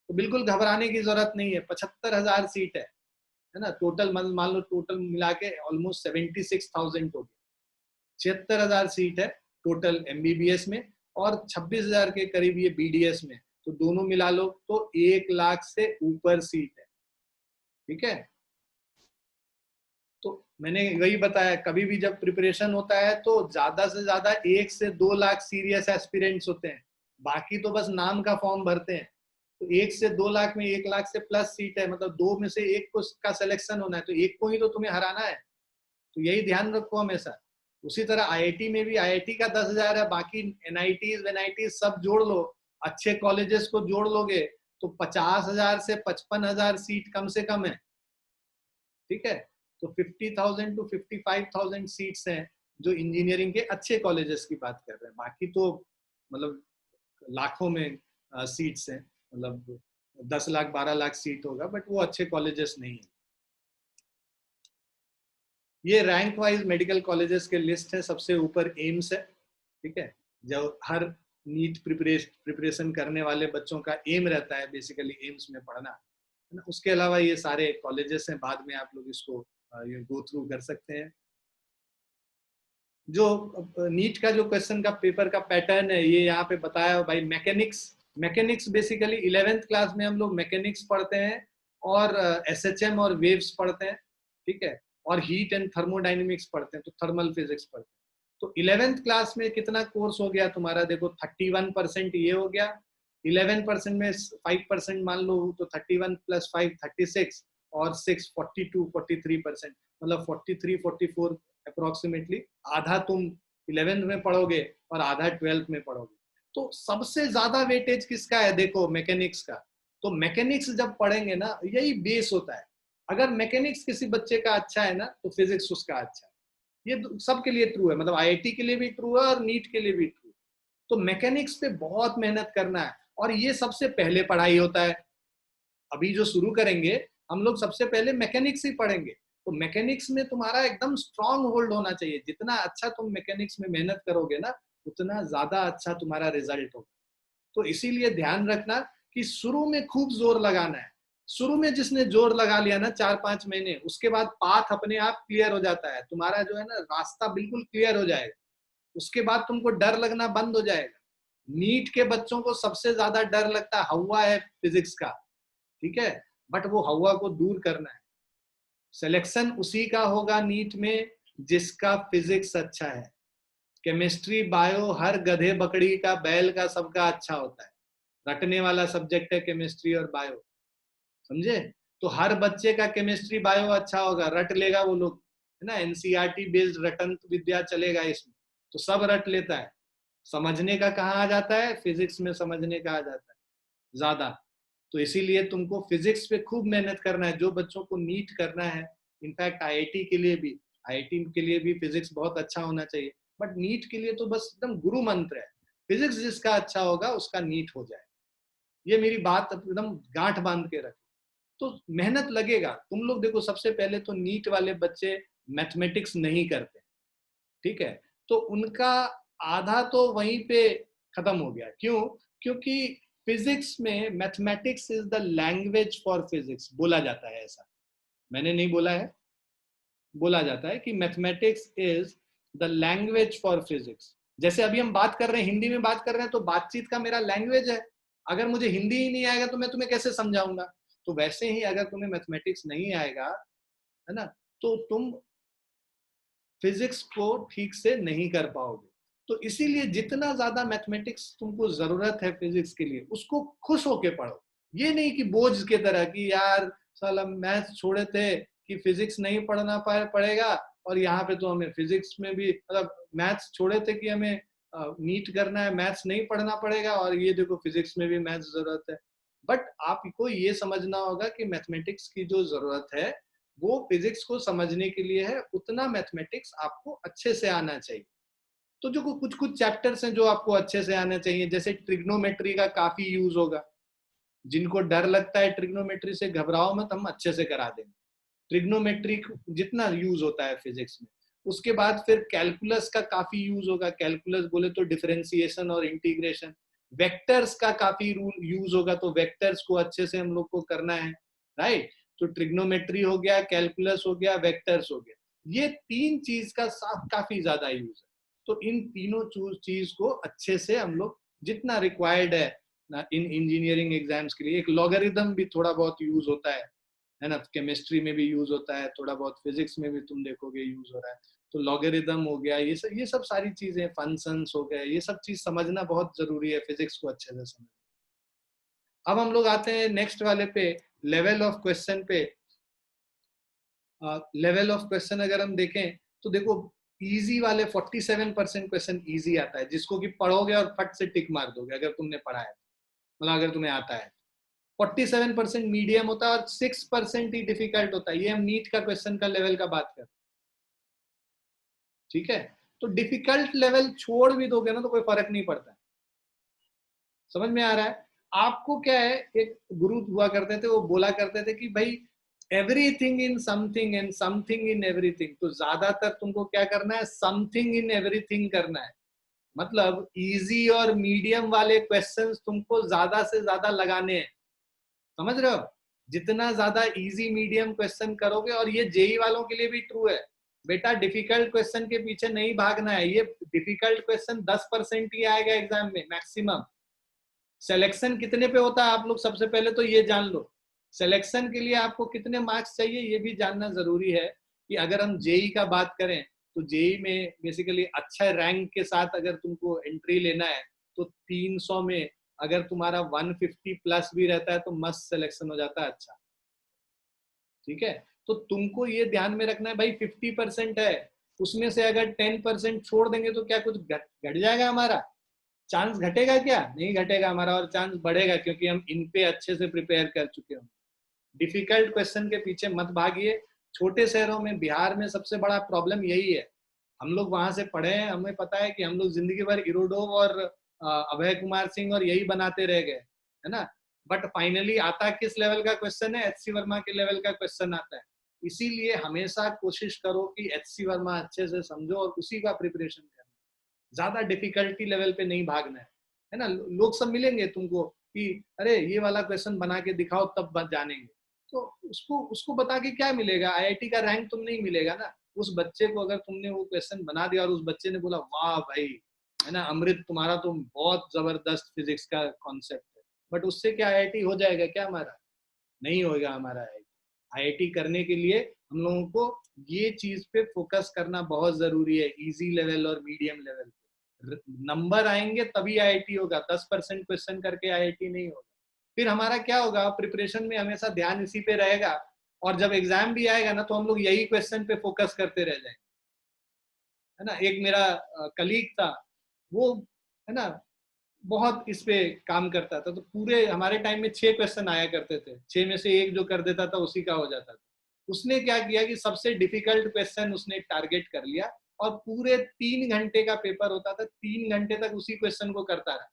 तो बिल्कुल घबराने की जरूरत नहीं है। 75,000 सीट है ना टोटल। मान लो टोटल मिला के ऑलमोस्ट 76,000 हो गया। 76,000 सीट है टोटल एमबीबीएस में, और 26,000 के करीब ये बीडीएस में। तो दोनों मिला लो तो 1 लाख से ऊपर सीट है, ठीक है। तो मैंने वही बताया, कभी भी जब प्रिपरेशन होता है तो ज्यादा से ज्यादा 1 से 2 लाख सीरियस एस्पिरेंट्स होते हैं, बाकी तो बस नाम का फॉर्म भरते हैं। तो 1 से 2 लाख में 1 लाख से प्लस सीट है, मतलब 2 में से 1 को का सिलेक्शन होना है, तो 1 को ही तो तुम्हें हराना है। तो यही ध्यान रखो हमेशा। उसी तरह आईआईटी में भी, आईआईटी का 10,000 है, बाकी एनआईटी सब जोड़ लो, अच्छे कॉलेजेस को जोड़ लोगे तो 50,000 से 55,000 सीट कम से कम है, ठीक है। तो 50,000 to 55,000 सीट्स हैं जो इंजीनियरिंग के अच्छे कॉलेजेस की बात कर रहे हैं। बाकी तो मतलब लाखों में सीट्स हैं, मतलब 10 लाख 12 लाख सीट होगा, बट वो अच्छे कॉलेजेस नहीं है। ये रैंक वाइज मेडिकल कॉलेजेस के लिस्ट है। सबसे ऊपर एम्स है, ठीक है। जो हर नीट प्रिपरेशन करने वाले बच्चों का एम रहता है बेसिकली एम्स में पढ़ना, है ना। उसके अलावा ये सारे कॉलेजेस हैं, बाद में आप लोग इसको ये गो थ्रू कर सकते हैं। जो नीट का जो क्वेश्चन का पेपर का पैटर्न है ये यहाँ पे बताया भाई। मैकेनिक्स बेसिकली 11th क्लास में हम लोग मैकेनिक्स पढ़ते हैं, और एसएचएम और वेव्स पढ़ते हैं, ठीक है। और हीट एंड थर्मोडाइनमिक्स पढ़ते हैं, तो थर्मल फिजिक्स पढ़ते हैं। तो 11th क्लास में कितना कोर्स हो गया तुम्हारा? देखो 31% ये हो गया। 11% में 5% मान लो, तो 31 + 5 36, और 6 42 43%, मतलब 43 44 अप्रोक्सीमेटली। आधा तुम 11th में पढ़ोगे और आधा 12th में पढ़ोगे। तो सबसे ज्यादा वेटेज किसका है? देखो मैकेनिक्स का। तो मैकेनिक्स जब पढ़ेंगे ना, यही बेस होता है। अगर मैकेनिक्स किसी बच्चे का अच्छा है ना, तो फिजिक्स उसका अच्छा है। ये सबके लिए ट्रू है, मतलब आईआईटी के लिए भी ट्रू है और नीट के लिए भी ट्रू है। तो मैकेनिक्स पे बहुत मेहनत करना है, और ये सबसे पहले पढ़ाई होता है। अभी जो शुरू करेंगे हम लोग, सबसे पहले मैकेनिक्स ही पढ़ेंगे। तो मैकेनिक्स में तुम्हारा एकदम स्ट्रांग होल्ड होना चाहिए। जितना अच्छा तुम मैकेनिक्स में मेहनत करोगे ना, उतना ज्यादा अच्छा तुम्हारा रिजल्ट होगा। तो इसीलिए ध्यान रखना कि शुरू में खूब जोर लगाना है। शुरू में जिसने जोर लगा लिया ना 4-5 महीने, उसके बाद पाथ अपने आप क्लियर हो जाता है। तुम्हारा जो है ना रास्ता बिल्कुल क्लियर हो जाएगा। उसके बाद तुमको डर लगना बंद हो जाएगा। नीट के बच्चों को सबसे ज्यादा डर लगता है, हवा है फिजिक्स का, ठीक है, बट वो हवा को दूर करना है। सिलेक्शन उसी का होगा नीट में जिसका फिजिक्स अच्छा है। केमिस्ट्री बायो हर गधे बकड़ी का बैल का सबका अच्छा होता है। रटने वाला सब्जेक्ट है केमिस्ट्री और बायो, समझे? तो हर बच्चे का केमिस्ट्री बायो अच्छा होगा, रट लेगा वो लोग, है ना। एनसीईआरटी बेस्ड रटन विद्या चलेगा इसमें, तो सब रट लेता है। समझने का कहाँ आ जाता है? फिजिक्स में समझने का आ जाता है ज्यादा। तो इसीलिए तुमको फिजिक्स पे खूब मेहनत करना है, जो बच्चों को नीट करना है। इनफैक्ट आईआईटी के लिए भी, आईआईटी के लिए भी फिजिक्स बहुत अच्छा होना चाहिए, बट नीट के लिए तो बस एकदम गुरु मंत्र है, फिजिक्स जिसका अच्छा होगा उसका नीट हो जाए। ये मेरी बात एकदम गांठ बांध के रखो। तो मेहनत लगेगा। तुम लोग देखो, सबसे पहले तो नीट वाले बच्चे मैथमेटिक्स नहीं करते, ठीक है, तो उनका आधा तो वहीं पे खत्म हो गया। क्यों? क्योंकि फिजिक्स में mathematics is the language for physics, बोला जाता है ऐसा, मैंने नहीं बोला है, बोला जाता है कि mathematics is the language for physics. जैसे अभी हम बात कर रहे हैं, हिंदी में बात कर रहे हैं, तो बातचीत का मेरा लैंग्वेज है। अगर मुझे हिंदी ही नहीं आएगा तो मैं तुम्हें कैसे समझाऊंगा? तो वैसे ही अगर तुम्हें मैथमेटिक्स नहीं आएगा, है ना, तो तुम फिजिक्स को ठीक से नहीं कर पाओगे। तो इसीलिए जितना ज्यादा मैथमेटिक्स तुमको जरूरत है फिजिक्स के लिए, उसको खुश होके पढ़ो। ये नहीं कि बोझ के तरह कि यार साला मैथ्स छोड़े थे कि फिजिक्स नहीं पढ़ना पड़ेगा, और यहाँ पे तो हमें फिजिक्स में भी, मतलब मैथ्स छोड़े थे कि हमें नीट करना है, मैथ्स नहीं पढ़ना पड़ेगा, और ये देखो फिजिक्स में भी मैथ्स जरूरत है। बट आपको ये समझना होगा कि मैथमेटिक्स की जो जरूरत है वो फिजिक्स को समझने के लिए है, उतना मैथमेटिक्स आपको अच्छे से आना चाहिए। तो जो कुछ कुछ चैप्टर्स हैं जो आपको अच्छे से आना चाहिए, जैसे ट्रिग्नोमेट्री का काफी यूज होगा। जिनको डर लगता है ट्रिग्नोमेट्री से, घबराओ मत, हम अच्छे से करा देंगे। ट्रिग्नोमेट्री जितना यूज होता है फिजिक्स में। उसके बाद फिर कैलकुलस का काफी यूज होगा। कैलकुलस बोले तो डिफरेंशिएशन और इंटीग्रेशन। वेक्टर्स का काफी यूज होगा, तो वेक्टर्स को अच्छे से हम लोग को करना है, राइट। तो ट्रिग्नोमेट्री हो गया, कैलकुलस हो गया, वेक्टर्स हो गया, ये तीन चीज का काफी ज्यादा यूज है। तो इन तीनों चीज को अच्छे से हम लोग, जितना रिक्वायर्ड है इन इंजीनियरिंग एग्जाम्स के लिए, एक लॉगरिथम भी थोड़ा बहुत यूज होता है ना, केमिस्ट्री में भी यूज होता है, थोड़ा बहुत फिजिक्स में भी तुम देखोगे यूज हो रहा है। तो लॉगरिथम हो गया, ये सब सारी चीजें, फंक्शंस हो गए, ये सब चीज समझना बहुत जरूरी है फिजिक्स को अच्छे से समझना। अब हम लोग आते हैं नेक्स्ट वाले पे, लेवल ऑफ क्वेश्चन पे। लेवल ऑफ क्वेश्चन अगर हम देखें तो देखो, इजी वाले 47% क्वेश्चन इजी आता है, जिसको कि पढ़ोगे और फट से टिक मार दोगे अगर तुमने पढ़ा है, मतलब अगर तुम्हें आता है। 47% मीडियम होता है और 6% ही डिफिकल्ट होता है। ये हम नीट का क्वेश्चन का लेवल का बात कर, ठीक है। तो डिफिकल्ट लेवल छोड़ भी दोगे ना तो कोई फर्क नहीं पड़ता है। समझ में आ रहा है? आपको क्या है, एक गुरु हुआ करते थे, वो बोला करते थे कि भाई everything in something and something in everything. तो ज्यादातर तुमको क्या करना है, समथिंग इन एवरीथिंग करना है। मतलब इजी और मीडियम वाले क्वेश्चंस तुमको ज्यादा से ज्यादा लगाने हैं, समझ रहे हो? जितना ज्यादा इजी मीडियम क्वेश्चन करोगे, और ये जेई वालों के लिए भी ट्रू है बेटा, डिफिकल्ट क्वेश्चन के पीछे नहीं भागना है। ये डिफिकल्ट क्वेश्चन 10% ही आएगा एग्जाम में मैक्सिमम। सिलेक्शन कितने पे होता है आप लोग सबसे पहले तो ये जान लो। सिलेक्शन के लिए आपको कितने मार्क्स चाहिए ये भी जानना जरूरी है। कि अगर हम जेई का बात करें तो जेई में बेसिकली अच्छा रैंक के साथ अगर तुमको एंट्री लेना है तो 300 में अगर तुम्हारा 150 प्लस भी रहता है तो मस्त सिलेक्शन हो जाता है अच्छा। ठीक है, तो तुमको ये ध्यान में रखना है भाई 50% है, उसमें से अगर 10% छोड़ देंगे तो क्या कुछ घट जाएगा हमारा? चांस घटेगा क्या? नहीं घटेगा हमारा, और चांस बढ़ेगा, क्योंकि हम इन पे अच्छे से प्रिपेयर कर चुके हैं। डिफिकल्ट क्वेश्चन के पीछे मत भागिए। छोटे शहरों में, बिहार में सबसे बड़ा प्रॉब्लम यही है। हम लोग वहां से पढ़े हैं, हमें पता है कि हम लोग जिंदगी भर इरोडोव और अभय कुमार सिंह और यही बनाते रह गए, है ना। बट फाइनली आता किस लेवल का क्वेश्चन है? एचसी वर्मा के लेवल का क्वेश्चन आता है। इसीलिए हमेशा कोशिश करो कि एचसी वर्मा अच्छे से समझो और उसी का प्रिपरेशन करो। ज्यादा डिफिकल्टी लेवल पे नहीं भागना है ना। लोग सब मिलेंगे तुमको कि अरे ये वाला क्वेश्चन बना के दिखाओ तब जानेंगे, तो उसको उसको बता के क्या मिलेगा? आईआईटी का रैंक तुम नहीं मिलेगा ना। उस बच्चे को अगर तुमने वो क्वेश्चन बना दिया और उस बच्चे ने बोला वाह भाई, है ना, अमृत तुम्हारा तो बहुत जबरदस्त फिजिक्स का कॉन्सेप्ट है, बट उससे क्या आईआईटी हो जाएगा क्या हमारा? नहीं होगा हमारा आईआईटी। आईआईटी करने के लिए हम लोगों को ये चीज पे फोकस करना बहुत जरूरी है, इजी लेवल और मीडियम लेवल पे। नंबर आएंगे तभी आईआईटी होगा, 10% क्वेश्चन करके आईआईटी नहीं होगा। फिर हमारा क्या होगा? प्रिपरेशन में हमेशा ध्यान इसी पे रहेगा, और जब एग्जाम भी आएगा ना तो हम लोग यही क्वेश्चन पे फोकस करते रह जाएंगे, है ना। एक मेरा कलीग था, वो, है ना, बहुत इस पे काम करता था, तो पूरे हमारे टाइम में 6 क्वेश्चन आया करते थे, 6 में से एक जो कर देता था उसी का हो जाता था। उसने क्या किया कि सबसे डिफिकल्ट क्वेश्चन उसने टारगेट कर लिया, और पूरे 3 घंटे का पेपर होता था, 3 घंटे तक उसी क्वेश्चन को करता रहा।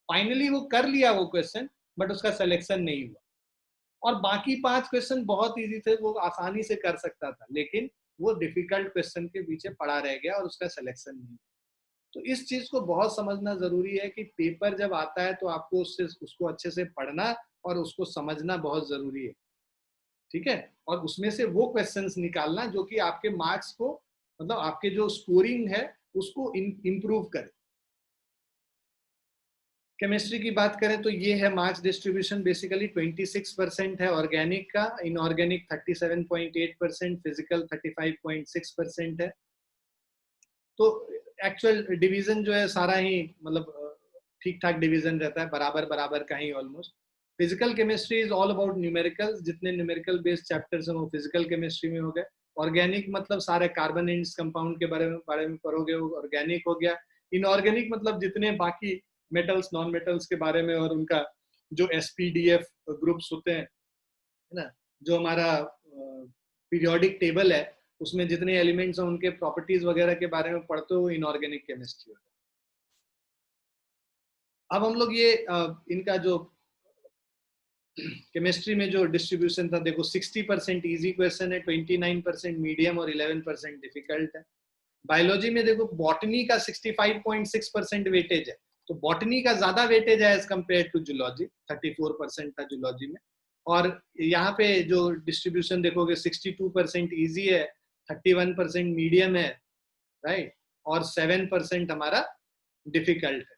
फाइनली वो कर लिया वो क्वेश्चन, बट उसका सिलेक्शन नहीं हुआ। और बाकी 5 क्वेश्चन बहुत इजी थे, वो आसानी से कर सकता था, लेकिन वो डिफिकल्ट क्वेश्चन के पीछे पड़ा रह गया और उसका सिलेक्शन नहीं। तो इस चीज को बहुत समझना जरूरी है कि पेपर जब आता है तो आपको उसको अच्छे से पढ़ना और उसको समझना बहुत जरूरी है, ठीक है। और उसमें से वो क्वेश्चंस निकालना जो कि आपके मार्क्स को, मतलब आपके जो स्कोरिंग है उसको इम्प्रूव करे। केमिस्ट्री की बात करें तो ये है मार्क्स डिस्ट्रीब्यूशन। बेसिकली 26% है ऑर्गेनिक का, इनऑर्गेनिक 37.8%, फिजिकल 35.6% है। तो एक्चुअल डिवीजन जो है सारा ही मतलब ठीक ठाक डिवीजन रहता है, बराबर बराबर का ही almost. Physical chemistry is all about numericals, जितने न्यूमेरिकल बेस्ड चैप्टर्स हैं वो फिजिकल केमिस्ट्री में हो गए। ऑर्गेनिक मतलब सारे कार्बन कंपाउंड के बारे में पढ़ोगे, वो ऑर्गेनिक हो गया। इनऑर्गेनिक मतलब जितने बाकी मेटल्स, नॉन मेटल्स के बारे में, और उनका जो एसपीडीएफ ग्रुप्स होते हैं, है ना, जो हमारा पीरियोडिक टेबल है उसमें जितने एलिमेंट्स हैं उनके प्रॉपर्टीज वगैरह के बारे में पढ़ते हो, इनऑर्गेनिक केमिस्ट्री होगा। अब हम लोग ये इनका जो केमिस्ट्री में जो डिस्ट्रीब्यूशन था, देखो 60% इजी क्वेश्चन है, 29% मीडियम और 11% डिफिकल्ट है। बायोलॉजी में देखो बॉटनी का 65.6% वेटेज है, तो बॉटनी का ज्यादा वेटेज है एज कम्पेयर टू जूलॉजी, 34% था जूलॉजी में। और यहाँ पे जो डिस्ट्रीब्यूशन देखोगे 62% इजी है, 31% मीडियम है, राइट, और 7% हमारा डिफिकल्ट है।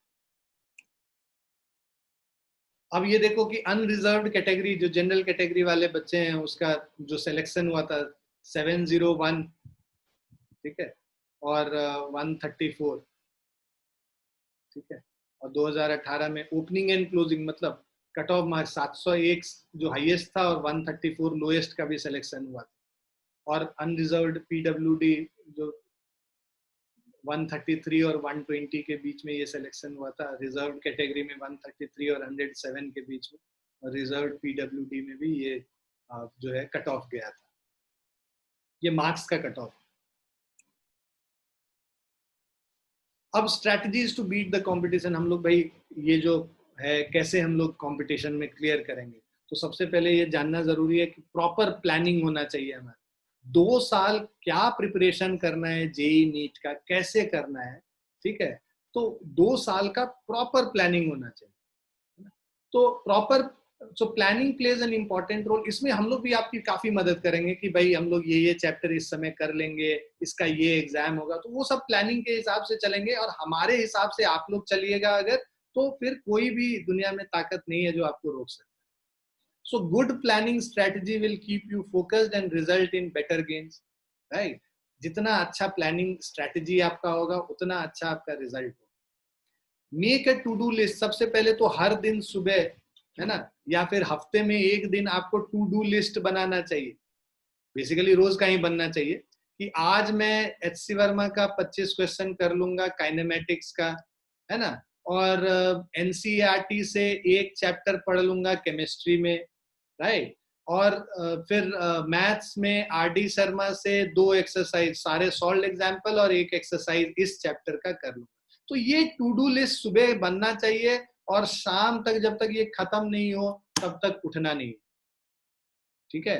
अब ये देखो कि अनरिजर्व्ड कैटेगरी, जो जनरल कैटेगरी वाले बच्चे हैं, उसका जो सिलेक्शन हुआ था 701, ठीक है, और 134, ठीक है। और 2018 में ओपनिंग एंड क्लोजिंग मतलब कट ऑफ मार्क्स 701 जो हाईएस्ट था और 134 लोएस्ट का भी सिलेक्शन हुआ था। और अनरिजर्व्ड पीडब्ल्यूडी जो 133 और 120 के बीच में ये सिलेक्शन हुआ था। रिजर्व कैटेगरी में 133 और 107 के बीच में, और रिजर्व पीडब्ल्यूडी में भी ये जो है कट ऑफ गया था। ये मार्क्स का कट ऑफ। अब strategies to beat the competition, हम लोग भाई ये जो है कैसे हम लोग कंपटीशन में क्लियर करेंगे, तो सबसे पहले ये जानना जरूरी है कि प्रॉपर प्लानिंग होना चाहिए हमारा। 2 साल क्या प्रिपरेशन करना है जेई नीट का, कैसे करना है, ठीक है। तो 2 साल का प्रॉपर प्लानिंग होना चाहिए। तो proper planning plays an important role. इसमें हम लोग भी आपकी काफी मदद करेंगे कि भाई हम लोग ये चैप्टर इस समय कर लेंगे, इसका ये एग्जाम होगा, तो वो सब प्लानिंग के हिसाब से चलेंगे, और हमारे हिसाब से आप लोग चलिएगा अगर, तो फिर कोई भी दुनिया में ताकत नहीं है जो आपको रोक सकता है। So good planning strategy will keep you focused and result in better gains, right? जितना अच्छा प्लानिंग स्ट्रेटजी आपका होगा उतना अच्छा आपका रिजल्ट होगा। Make a to do list. सबसे पहले तो हर दिन सुबह, है ना, या फिर हफ्ते में एक दिन आपको टू डू लिस्ट बनाना चाहिए। बेसिकली रोज का ही बनना चाहिए कि आज मैं HC वर्मा का 25 क्वेश्चन कर लूंगा काइनेमेटिक्स का, है ना, और NCERT से एक चैप्टर पढ़ लूंगा केमिस्ट्री में, राइट, और फिर मैथ्स में RD शर्मा से 2 एक्सरसाइज, सारे सॉल्व एग्जाम्पल और एक एक्सरसाइज इस चैप्टर का कर लूंगा। तो ये टू डू लिस्ट सुबह बनना चाहिए और शाम तक जब तक ये खत्म नहीं हो तब तक उठना नहीं, ठीक है।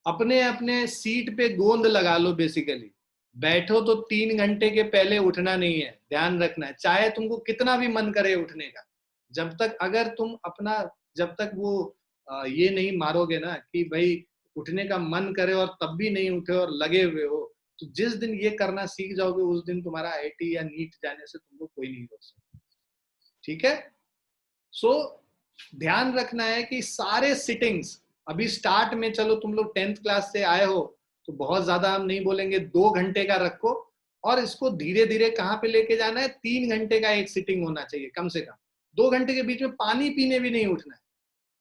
अपने अपने सीट पे गोंद लगा लो, बेसिकली बैठो तो 3 घंटे के पहले उठना नहीं है, ध्यान रखना है, चाहे तुमको कितना भी मन करे उठने का। जब तक अगर तुम अपना, जब तक वो ये नहीं मारोगे ना कि भाई उठने का मन करे और तब भी नहीं उठे और लगे हुए हो, तो जिस दिन ये करना सीख जाओगे उस दिन तुम्हारा IIT या नीट जाने से तुमको कोई नहीं रोक सकता, ठीक है। सो ध्यान रखना है कि सारे सिटिंग्स अभी स्टार्ट में, चलो तुम लोग 10th क्लास से आए हो तो बहुत ज्यादा हम नहीं बोलेंगे, 2 घंटे का रखो और इसको धीरे धीरे कहाँ पे लेके जाना है, 3 घंटे का एक सिटिंग होना चाहिए कम से कम। 2 घंटे के बीच में पानी पीने भी नहीं उठना है,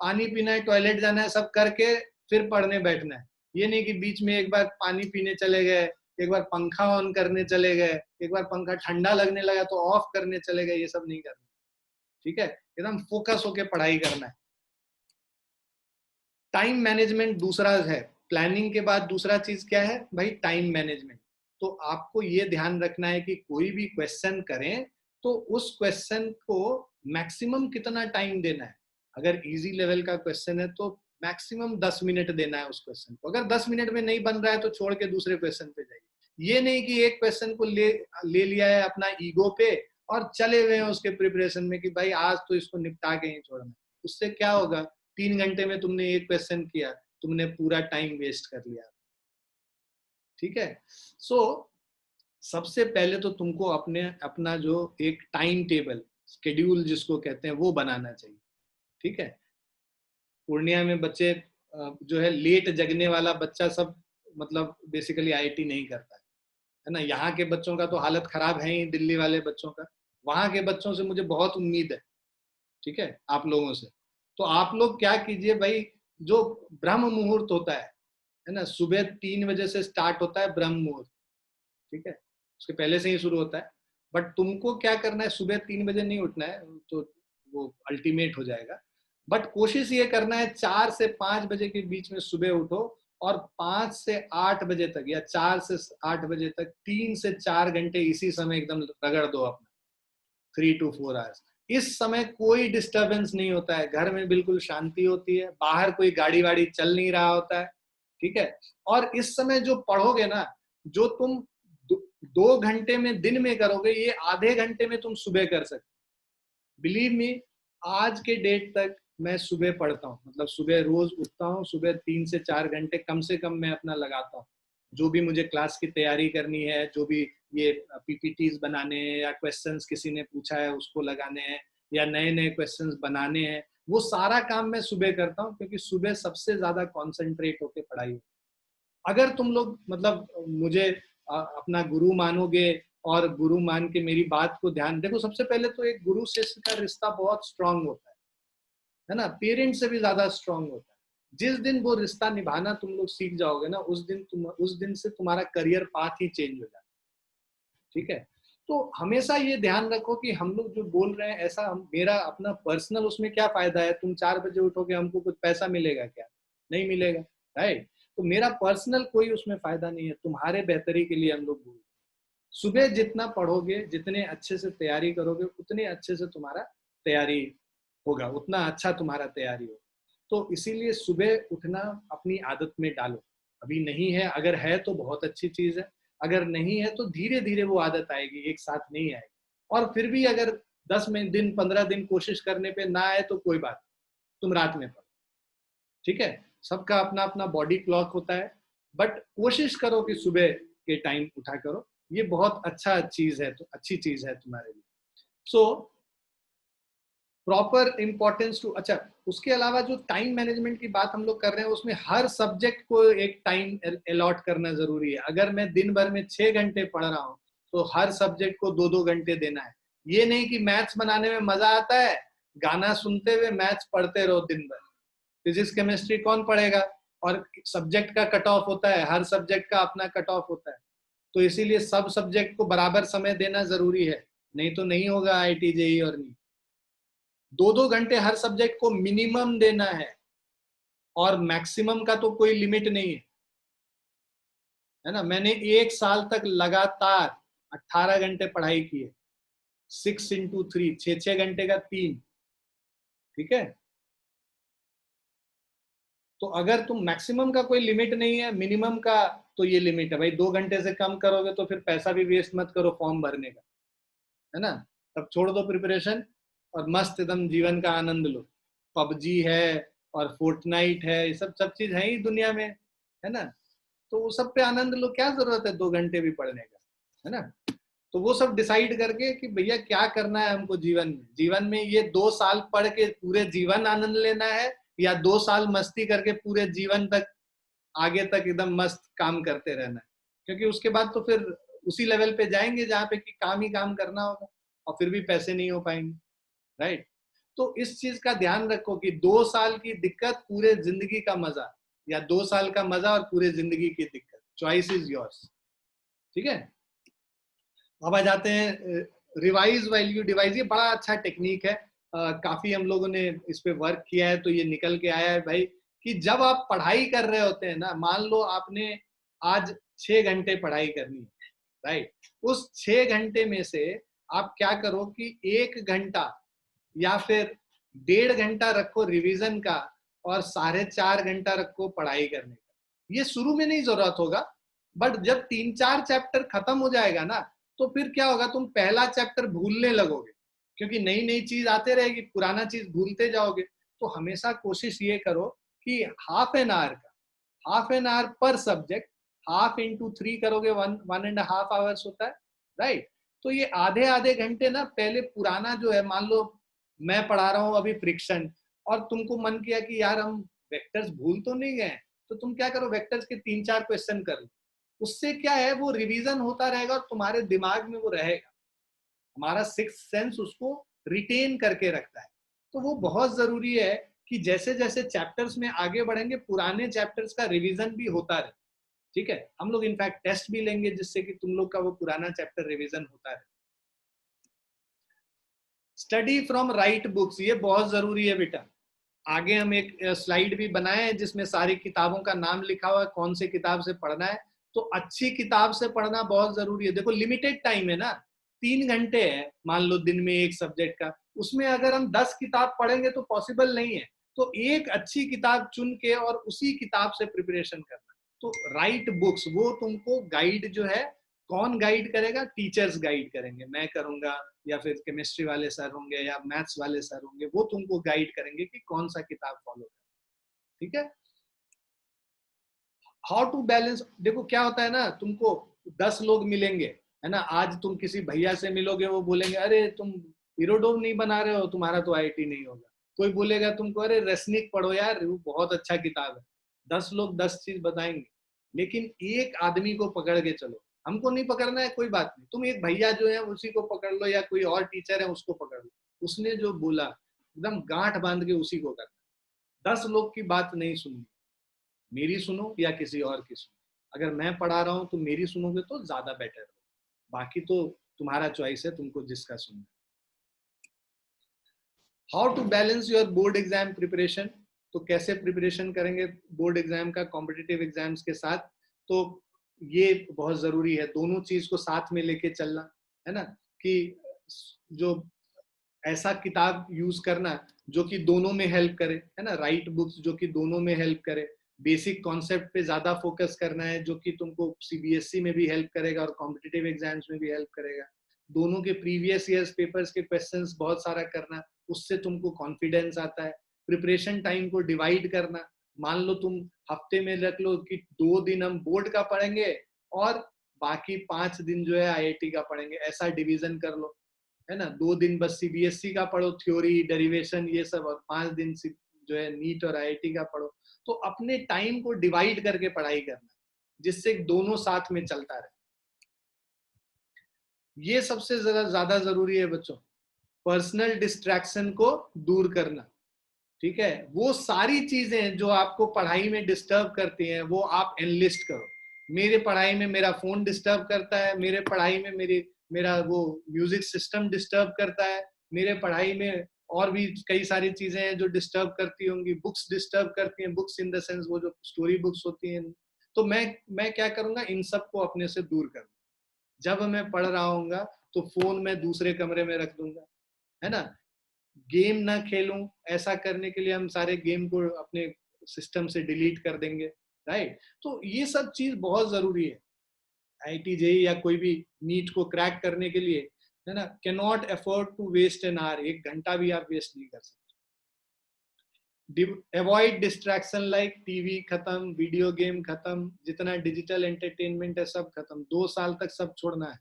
पानी पीना है, टॉयलेट जाना है, सब करके फिर पढ़ने बैठना है। ये नहीं कि बीच में एक बार पानी पीने चले गए, एक बार पंखा ऑन करने चले गए, एक बार पंखा ठंडा लगने लगा तो ऑफ करने चले गए, ये सब नहीं करना, ठीक है। एकदम फोकस होके पढ़ाई करना है। टाइम मैनेजमेंट दूसरा है, प्लानिंग के बाद दूसरा चीज क्या है भाई, टाइम मैनेजमेंट। तो आपको ये ध्यान रखना है कि कोई भी क्वेश्चन करें तो उस क्वेश्चन को मैक्सिमम कितना टाइम देना है। अगर इजी लेवल का क्वेश्चन है तो मैक्सिमम 10 मिनट देना है उस क्वेश्चन को। अगर 10 मिनट में नहीं बन रहा है तो छोड़ के दूसरे क्वेश्चन पे जाइए। ये नहीं कि एक क्वेश्चन को ले लिया है अपना ईगो पे और चले गए हैं उसके प्रिपरेशन में कि भाई आज तो इसको निपटा के ही छोड़ना। उससे क्या होगा, 3 घंटे में तुमने एक क्वेश्चन किया, तुमने पूरा टाइम वेस्ट कर लिया, ठीक है। सो सबसे पहले तो तुमको अपना जो एक टाइम टेबल, शेड्यूल जिसको कहते हैं, वो बनाना चाहिए, ठीक है। पूर्णिया में बच्चे जो है लेट जगने वाला बच्चा सब मतलब बेसिकली IIT नहीं करता है ना। यहाँ के बच्चों का तो हालत खराब है ही, दिल्ली वाले बच्चों का। वहां के बच्चों से मुझे बहुत उम्मीद है, ठीक है, आप लोगों से। तो आप लोग क्या कीजिए भाई, जो ब्रह्म मुहूर्त होता है ना, सुबह 3 बजे से स्टार्ट होता है ब्रह्म मुहूर्त, ठीक है, उसके पहले से ही शुरू होता है। बट तुमको क्या करना है, सुबह 3 बजे नहीं उठना है, तो वो अल्टीमेट हो जाएगा। बट कोशिश ये करना है 4 से 5 बजे के बीच में सुबह उठो और 5 से 8 बजे तक या 4 से 8 बजे तक 3 से 4 घंटे इसी समय एकदम रगड़ दो अपना, 3 to 4 आवर्स। इस समय कोई डिस्टरबेंस नहीं होता है, घर में बिल्कुल शांति होती है, बाहर कोई गाड़ी वाड़ी चल नहीं रहा होता है, ठीक है। और इस समय जो पढ़ोगे ना, जो तुम 2 घंटे में दिन में करोगे, ये आधे घंटे में तुम सुबह कर सकते। बिलीव मी, आज के डेट तक मैं सुबह पढ़ता हूँ, मतलब सुबह रोज उठता हूँ, सुबह 3 से 4 घंटे कम से कम मैं अपना लगाता हूँ। जो भी मुझे क्लास की तैयारी करनी है, जो भी ये PPTs बनाने हैं या क्वेश्चंस किसी ने पूछा है उसको लगाने हैं या नए नए क्वेश्चंस बनाने हैं, वो सारा काम मैं सुबह करता हूँ, क्योंकि सुबह सबसे ज्यादा कॉन्सेंट्रेट होकर पढ़ाई। अगर तुम लोग मतलब मुझे अपना गुरु मानोगे और गुरु मान के मेरी बात को ध्यान, देखो सबसे पहले तो एक गुरु शिष्य का रिश्ता बहुत स्ट्रांग होता है ना, पेरेंट्स से भी ज्यादा स्ट्रांग होता है। जिस दिन वो रिश्ता निभाना तुम लोग सीख जाओगे ना, उस दिन से तुम्हारा करियर पाथ ही चेंज हो जाता है, ठीक है। तो हमेशा ये ध्यान रखो कि हम लोग जो बोल रहे हैं ऐसा, मेरा अपना पर्सनल उसमें क्या फायदा है, तुम 4 बजे उठोगे हमको कुछ पैसा मिलेगा क्या, नहीं मिलेगा, राइट। तो मेरा पर्सनल कोई उसमें फायदा नहीं है, तुम्हारे बेहतरी के लिए हम लोग बोल रहे हैं। सुबह जितना पढ़ोगे, जितने अच्छे से तैयारी करोगे, उतने अच्छे से तुम्हारा तैयारी होगा, उतना अच्छा तुम्हारा तैयारी होगा। तो इसीलिए सुबह उठना अपनी आदत में डालो। अभी नहीं है, अगर है तो बहुत अच्छी चीज है, अगर नहीं है तो धीरे धीरे वो आदत आएगी, एक साथ नहीं आएगी। और फिर भी अगर 10 दिन 15 दिन कोशिश करने पे ना आए तो कोई बात, तुम रात में पढ़ो, ठीक है। सबका अपना अपना बॉडी क्लॉक होता है, बट कोशिश करो कि सुबह के टाइम उठा करो, ये बहुत अच्छा चीज है, तो अच्छी चीज है तुम्हारे लिए। सो प्रॉपर इंपॉर्टेंस टू, अच्छा उसके अलावा जो टाइम मैनेजमेंट की बात हम लोग कर रहे हैं, उसमें हर सब्जेक्ट को एक टाइम अलॉट करना जरूरी है। अगर मैं दिन भर में 6 घंटे पढ़ रहा हूँ तो हर सब्जेक्ट को 2-2 घंटे देना है। ये नहीं कि मैथ्स बनाने में मजा आता है, गाना सुनते हुए मैथ्स पढ़ते रहो दिन भर। फिजिक्स केमिस्ट्री कौन पढ़ेगा, और सब्जेक्ट का कट ऑफ होता है, हर सब्जेक्ट का अपना कट ऑफ होता है, तो इसीलिए सब सब्जेक्ट को बराबर समय देना जरूरी है, नहीं तो नहीं होगा आईआईटी जेईई और नीट। 2-2 घंटे हर सब्जेक्ट को मिनिमम देना है, और मैक्सिमम का तो कोई लिमिट नहीं है ना। मैंने 1 साल तक लगातार 18 घंटे पढ़ाई की है, 6 into 3, 6 घंटे का 3, ठीक है। तो अगर तुम मैक्सिमम का कोई लिमिट नहीं है, मिनिमम का तो ये लिमिट है भाई। 2 घंटे से कम करोगे तो फिर पैसा भी वेस्ट मत करो फॉर्म भरने का, है ना। तब छोड़ दो प्रिपरेशन और मस्त एकदम जीवन का आनंद लो। पबजी है और फोर्टनाइट है, ये सब सब चीज है ही दुनिया में, है ना। तो वो सब पे आनंद लो, क्या जरूरत है 2 घंटे भी पढ़ने का, है ना। तो वो सब डिसाइड करके कि भैया क्या करना है हमको जीवन में ये 2 साल पढ़ के पूरे जीवन आनंद लेना है, या 2 साल मस्ती करके पूरे जीवन तक आगे तक एकदम मस्त काम करते रहना है। क्योंकि उसके बाद तो फिर उसी लेवल पे जाएंगे जहाँ पे कि काम ही काम करना होगा, और फिर भी पैसे नहीं हो पाएंगे, राइट। तो इस चीज का ध्यान रखो कि 2 साल की दिक्कत पूरे जिंदगी का मजा, या 2 साल का मजा और पूरे जिंदगी की दिक्कत, चॉइस इज योर्स, ठीक है। अब आ जाते हैं रिवाइज वैल्यू डिवाइस। ये बड़ा अच्छा टेक्निक है, काफी हम लोगों ने इस पे वर्क किया है, तो ये निकल के आया है भाई कि जब आप पढ़ाई कर रहे होते हैं ना, मान लो आपने आज 6 घंटे पढ़ाई करनी है, राइट। उस 6 घंटे में से आप क्या करो कि 1 घंटा या फिर 1.5 घंटा रखो रिवीजन का, और 4.5 घंटा रखो पढ़ाई करने का। ये शुरू में नहीं जरूरत होगा, बट जब 3-4 चैप्टर खत्म हो जाएगा ना, तो फिर क्या होगा, तुम पहला चैप्टर भूलने लगोगे, क्योंकि नई नई चीज आते रहेगी, पुराना चीज भूलते जाओगे। तो हमेशा कोशिश ये करो कि हाफ एन आवर पर सब्जेक्ट, हाफ इंटू 3 करोगे, 1.5 आवर्स होता है, राइट। तो ये आधे आधे घंटे ना पहले पुराना जो है, मान लो मैं पढ़ा रहा हूँ अभी फ्रिक्शन, और तुमको मन किया कि यार हम वेक्टर्स भूल तो नहीं गए, तो तुम क्या करो, वेक्टर्स के 3-4 क्वेश्चन कर लो। उससे क्या है, वो रिवीजन होता रहेगा और तुम्हारे दिमाग में वो रहेगा, हमारा 6th सेंस उसको रिटेन करके रखता है। तो वो बहुत जरूरी है कि जैसे जैसे चैप्टर्स में आगे बढ़ेंगे, पुराने चैप्टर्स का रिवीजन भी होता रहे, ठीक है। हम लोग इनफैक्ट टेस्ट भी लेंगे जिससे कि तुम लोग का वो पुराना चैप्टर रिवीजन होता रहे। स्टडी फ्रॉम राइट बुक्स, ये बहुत जरूरी है बेटा। आगे हम एक स्लाइड भी बनाए हैं जिसमें सारी किताबों का नाम लिखा हुआ है, कौन से किताब से पढ़ना है। तो अच्छी किताब से पढ़ना बहुत जरूरी है। देखो लिमिटेड टाइम है ना, 3 घंटे है मान लो दिन में एक सब्जेक्ट का, उसमें अगर हम 10 किताब पढ़ेंगे तो पॉसिबल नहीं है। तो एक अच्छी किताब चुन के और उसी किताब से प्रिपरेशन करना। तो राइट बुक्स, वो तुमको गाइड जो है, कौन गाइड करेगा, टीचर्स गाइड करेंगे, मैं करूंगा या फिर केमिस्ट्री वाले सर होंगे या मैथ्स वाले सर होंगे, वो तुमको गाइड करेंगे कि कौन सा किताब फॉलो करना, ठीक है। हाउ टू बैलेंस, देखो क्या होता है ना, तुमको 10 लोग मिलेंगे, है ना। आज तुम किसी भैया से मिलोगे, वो बोलेंगे अरे तुम इरोडोम नहीं बना रहे हो, तुम्हारा तो आईआईटी नहीं होगा। कोई बोलेगा तुमको अरे रेसनिक पढ़ो यार, वो बहुत अच्छा किताब है। 10 लोग 10 चीज बताएंगे, लेकिन एक आदमी को पकड़ के चलो। हमको नहीं पकड़ना है कोई बात नहीं, तुम एक भैया जो है उसी को पकड़ लो, या कोई और टीचर है उसको पकड़ लो, उसने जो बोला एकदम गांठ बांध के उसी को करना। 10 लोग की बात नहीं सुननी, मेरी सुनो या किसी और की सुनो। अगर मैं पढ़ा रहा हूँ तो मेरी सुनोगे तो ज्यादा बेटर हो, बाकी तो तुम्हारा चॉइस है, तुमको जिसका सुनना। How to balance your board exam preparation, तो कैसे प्रिपरेशन करेंगे बोर्ड एग्जाम का कॉम्पिटिटिव एग्जाम्स के साथ। तो ये बहुत जरूरी है, दोनों चीज को साथ में लेके चलना, है ना। कि जो ऐसा किताब यूज करना जो कि दोनों में हेल्प करे, है ना। राइट बुक्स जो कि दोनों में हेल्प करे। बेसिक कॉन्सेप्ट पे ज्यादा फोकस करना है जो कि तुमको सीबीएसई में भी हेल्प करेगा और कॉम्पिटिटिव एग्जाम्स में भी हेल्प करेगा। दोनों के प्रीवियस ईयर्स पेपर्स के क्वेश्चंस बहुत सारा करना, उससे तुमको कॉन्फिडेंस आता है। प्रिपरेशन टाइम को डिवाइड करना, मान लो तुम हफ्ते में रख लो कि 2 दिन हम बोर्ड का पढ़ेंगे और बाकी 5 दिन जो है आईआईटी का पढ़ेंगे, ऐसा डिवीजन कर लो, है ना। 2 दिन बस सीबीएसई का पढ़ो, थ्योरी डेरिवेशन ये सब, और 5 दिन जो है नीट और आईआईटी का पढ़ो। तो अपने टाइम को डिवाइड करके पढ़ाई करना, जिससे दोनों साथ में चलता रहे। ये सबसे ज्यादा जरूरी है बच्चों, पर्सनल डिस्ट्रैक्शन को दूर करना, ठीक है, वो सारी चीजें जो आपको पढ़ाई में डिस्टर्ब करती हैं वो आप एनलिस्ट करो। मेरे पढ़ाई में मेरा फोन डिस्टर्ब करता है, मेरे पढ़ाई में मेरा वो म्यूजिक सिस्टम डिस्टर्ब करता है, मेरे पढ़ाई में और भी कई सारी चीजें हैं जो डिस्टर्ब करती होंगी, बुक्स डिस्टर्ब करती हैं, बुक्स इन द सेंस वो जो स्टोरी बुक्स होती हैं। तो मैं क्या करूंगा, इन सब को अपने से दूर करूंगा। जब मैं पढ़ रहा हूँगा तो फोन मैं दूसरे कमरे में रख दूंगा, है ना। गेम ना खेलूं, ऐसा करने के लिए हम सारे गेम को अपने सिस्टम से डिलीट कर देंगे, राइट। तो ये सब चीज बहुत जरूरी है आईआईटी जेईई या कोई भी नीट को क्रैक करने के लिए, है ना। Can not afford to waste an hour, 1 घंटा भी आप वेस्ट नहीं कर सकते। अवॉइड डिस्ट्रैक्शन लाइक टीवी खत्म, वीडियो गेम खत्म, जितना डिजिटल एंटरटेनमेंट है सब खत्म। 2 साल तक सब छोड़ना है।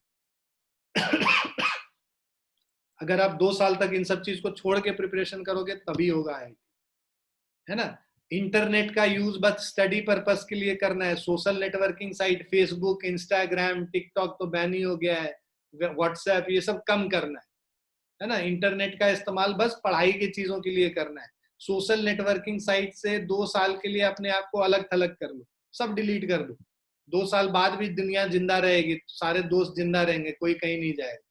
अगर आप 2 साल तक इन सब चीज को छोड़ के प्रिपरेशन करोगे तभी होगा है ना। इंटरनेट का यूज बस स्टडी पर्पस के लिए करना है। Social networking site Facebook, Instagram, TikTok तो बैन ही हो गया है, व्हाट्सएप, ये सब कम करना है ना। इंटरनेट का इस्तेमाल बस पढ़ाई की चीजों के लिए करना है। सोशल नेटवर्किंग साइट से 2 साल के लिए अपने आप को अलग थलग कर लो, सब डिलीट कर दो। 2 साल बाद भी दुनिया जिंदा रहेगी, सारे दोस्त जिंदा रहेंगे, कोई कहीं नहीं जाएगा,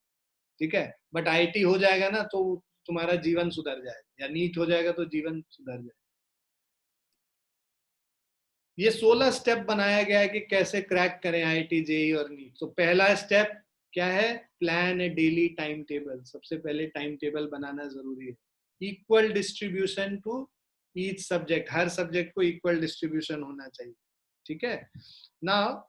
ठीक है। बट आईटी हो जाएगा ना तो तुम्हारा जीवन सुधर जाएगा, या नीट हो जाएगा तो जीवन सुधर जाएगा। ये 16 स्टेप बनाया गया है कि कैसे क्रैक करें आईआईटी जेईई और नीट। तो पहला स्टेप क्या है, plan a daily time table. सबसे पहले टाइम टेबल बनाना जरूरी है। Equal distribution to each subject, हर सब्जेक्ट को इक्वल डिस्ट्रीब्यूशन होना चाहिए, ठीक है ना।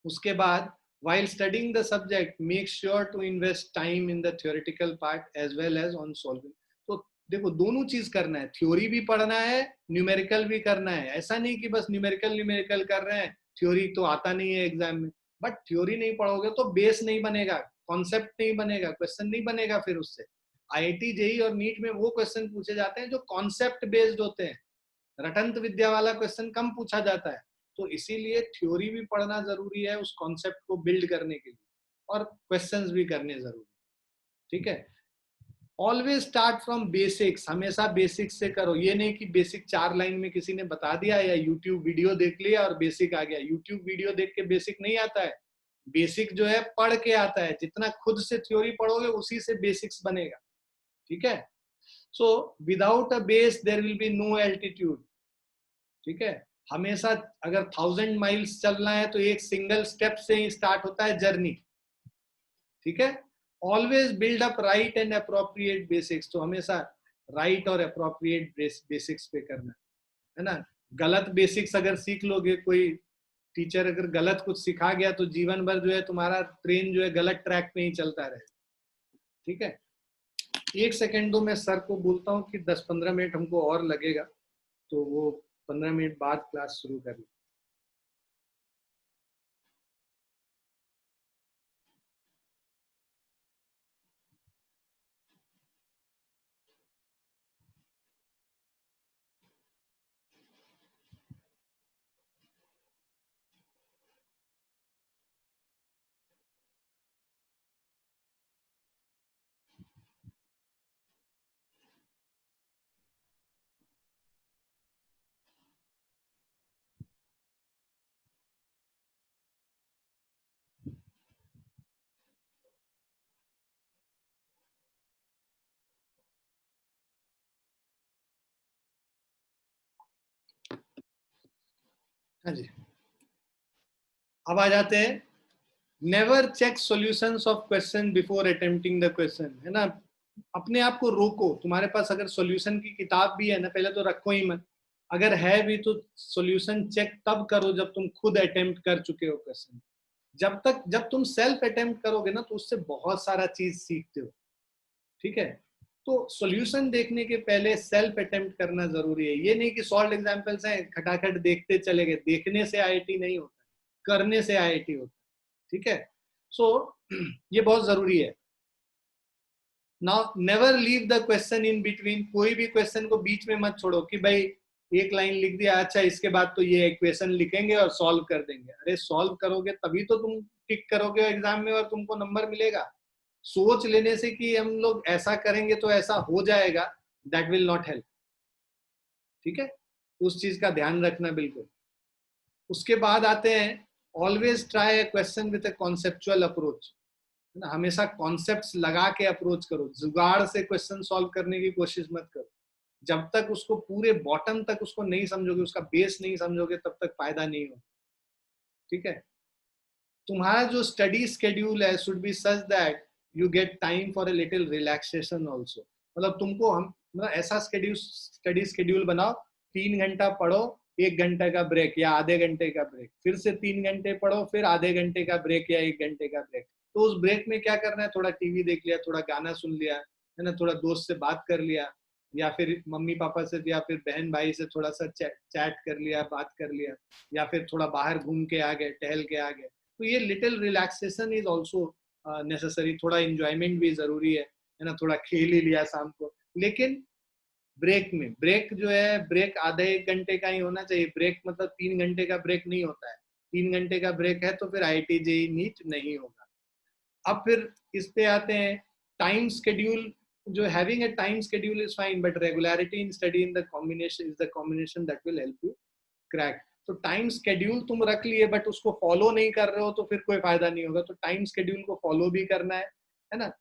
उसके बाद while studying the subject make sure to invest time in the theoretical part as well as on solving। तो देखो दोनों चीज करना है, थ्योरी भी पढ़ना है, न्यूमेरिकल भी करना है। ऐसा नहीं कि बस न्यूमेरिकल कर रहे हैं, थ्योरी तो आता नहीं है एग्जाम में। बट थ्योरी नहीं पढ़ोगे तो बेस नहीं बनेगा, कॉन्सेप्ट नहीं बनेगा, क्वेश्चन नहीं बनेगा। फिर उससे आईआईटी जेईई और नीट में वो क्वेश्चन पूछे जाते हैं जो कॉन्सेप्ट बेस्ड होते हैं, रटंत विद्या वाला क्वेश्चन कम पूछा जाता है। तो इसीलिए थ्योरी भी पढ़ना जरूरी है उस कॉन्सेप्ट को बिल्ड करने के लिए, और क्वेश्चंस भी करने जरूरी, ठीक है। ऑलवेज स्टार्ट फ्रॉम बेसिक्स, हमेशा बेसिक्स से करो। ये नहीं कि बेसिक 4 लाइन में किसी ने बता दिया या यूट्यूब वीडियो देख लिया और बेसिक आ गया। यूट्यूब वीडियो देख के बेसिक नहीं आता है, बेसिक जो है पढ़ के आता है। जितना खुद से थ्योरी पढ़ोगे उसी से बेसिक्स बनेगा, ठीक है। So without a base there will be no altitude, ठीक है। हमेशा अगर 1000 माइल्स चलना है तो एक सिंगल स्टेप से ही स्टार्ट होता है जर्नी, ठीक है। Always build up right and appropriate basics, तो हमेशा राइट और अप्रोप्रिएट बेसिक्स पे करना है ना। गलत बेसिक्स अगर सीख लोगे, कोई टीचर अगर गलत कुछ सिखा गया तो जीवन भर जो है तुम्हारा ट्रेन जो है गलत ट्रैक पे ही चलता रहे, ठीक है। 1 सेकेंड दो, मैं सर को बोलता हूँ कि 10-15 मिनट हमको और लगेगा, तो वो 15 मिनट बाद क्लास शुरू करें। हाँ जी, अब आ जाते हैं। Never check solutions of question before attempting the question, है ना। अपने आप को रोको। तुम्हारे पास अगर सॉल्यूशन की किताब भी है ना, पहले तो रखो ही मत। अगर है भी तो सॉल्यूशन चेक तब करो जब तुम खुद अटेम्प्ट कर चुके हो क्वेश्चन। जब तुम सेल्फ अटेम्प्ट करोगे ना तो उससे बहुत सारा चीज सीखते हो, ठीक है। तो सॉल्यूशन देखने के पहले सेल्फ अटेम्प्ट करना जरूरी है। ये नहीं कि सॉल्व एग्जांपल्स हैं खटाखट देखते चले गए। देखने से आईआईटी नहीं होता, करने से आईआईटी होता, ठीक है। सो ये बहुत जरूरी है। Now never leave the question in between, कोई भी क्वेश्चन को बीच में मत छोड़ो कि भाई 1 लाइन लिख दिया, अच्छा इसके बाद तो ये इक्वेशन लिखेंगे और सॉल्व कर देंगे। अरे सॉल्व करोगे तभी तो तुम टिक करोगे एग्जाम में और तुमको नंबर मिलेगा। सोच लेने से कि हम लोग ऐसा करेंगे तो ऐसा हो जाएगा, दैट विल नॉट हेल्प। ठीक है, उस चीज का ध्यान रखना बिल्कुल। उसके बाद आते हैं always try a question with a conceptual approach, है ना, हमेशा कॉन्सेप्ट्स लगा के अप्रोच करो, जुगाड़ से क्वेश्चन सॉल्व करने की कोशिश मत करो। जब तक उसको पूरे बॉटम तक उसको नहीं समझोगे, उसका बेस नहीं समझोगे, तब तक फायदा नहीं होगा। ठीक है, तुम्हारा जो स्टडी स्केड्यूल है should be such that you get time for a little relaxation also. मतलब तुमको हम मतलब ऐसा स्टडी स्केड्यूल बनाओ, 3 घंटा पढ़ो, 1 घंटे का ब्रेक या आधे घंटे का ब्रेक, फिर से 3 घंटे पढ़ो, फिर आधे घंटे का ब्रेक या 1 घंटे का ब्रेक। तो उस ब्रेक में क्या करना है, थोड़ा टीवी देख लिया, थोड़ा गाना सुन लिया, है ना, थोड़ा दोस्त से बात कर लिया, या फिर मम्मी पापा से या फिर बहन भाई से थोड़ा सा चैट कर लिया, बात कर लिया, या फिर थोड़ा बाहर घूम के आ गए, टहल के आ गए। तो ये little relaxation is also necessary, थोड़ा इंजॉयमेंट भी जरूरी है ना, थोड़ा खेल ही लिया शाम को। लेकिन ब्रेक में, ब्रेक जो है, ब्रेक आधे 1 घंटे का ही होना चाहिए। ब्रेक मतलब 3 घंटे का ब्रेक नहीं होता है। 3 घंटे का ब्रेक है तो फिर IIT JEE नीट नहीं होगा। अब फिर इस पे आते हैं टाइम स्केड्यूल। जो having a time schedule is fine, but regularity in study in the combination is the combination that will help you crack. तो टाइम स्केड्यूल तुम रख लिए बट उसको फॉलो नहीं कर रहे हो तो फिर कोई फायदा नहीं होगा। तो टाइम स्केड्यूल को फॉलो भी करना है ना,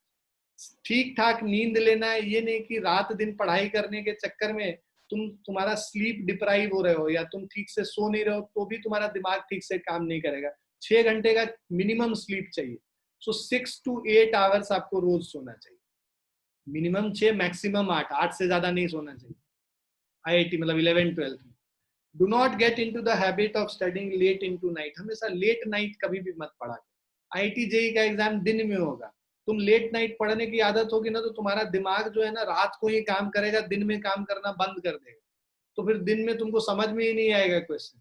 ठीक ठाक नींद लेना है। ये नहीं कि रात दिन पढ़ाई करने के चक्कर में तुम्हारा स्लीप डिप्राइव हो रहे हो या तुम ठीक से सो नहीं रहे हो तो भी तुम्हारा दिमाग ठीक से काम नहीं करेगा। 6 घंटे का मिनिमम स्लीप चाहिए। सो 6 to 8 आवर्स आपको रोज सोना चाहिए, मिनिमम 6, मैक्सिमम 8, 8 से ज्यादा नहीं सोना चाहिए। IIT मतलब 11th-12th में do not get into the habit of studying late into night. हमेशा लेट नाइट कभी भी मत पढ़ा। IIT JEE का एग्जाम दिन में होगा, तुम लेट नाइट पढ़ने की आदत होगी ना तो तुम्हारा दिमाग जो है ना रात को ही काम करेगा, दिन में काम करना बंद कर देगा। तो फिर दिन में तुमको समझ में ही नहीं आएगा क्वेश्चन।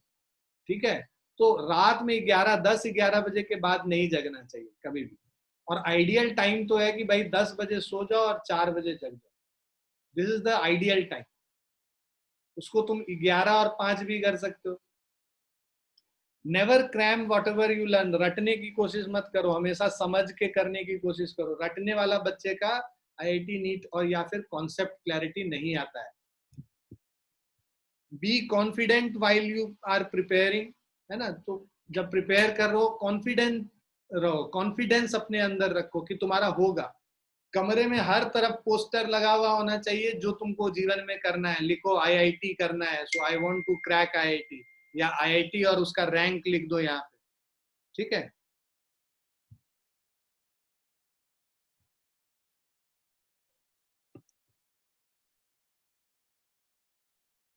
ठीक है, तो रात में 10 11 बजे के बाद नहीं जगना चाहिए कभी भी। और आइडियल टाइम तो है कि भाई 10 बजे सो जाओ और 4 बजे जग जाओ। This is the ideal time. उसको तुम 11 और 5 भी कर सकते हो। Never cram whatever you learn. रटने की कोशिश मत करो, हमेशा समझ के करने की कोशिश करो। रटने वाला बच्चे का IIT नीट और या फिर कॉन्सेप्ट क्लैरिटी नहीं आता है। Be confident while you are preparing, है ना। तो जब प्रिपेयर कर रहे हो कॉन्फिडेंट रहो, कॉन्फिडेंस अपने अंदर रखो कि तुम्हारा होगा। कमरे में हर तरफ पोस्टर लगा हुआ होना चाहिए जो तुमको जीवन में करना है। लिखो IIT करना है, so I want to crack IIT, या IIT और उसका रैंक लिख दो यहाँ पे। ठीक है,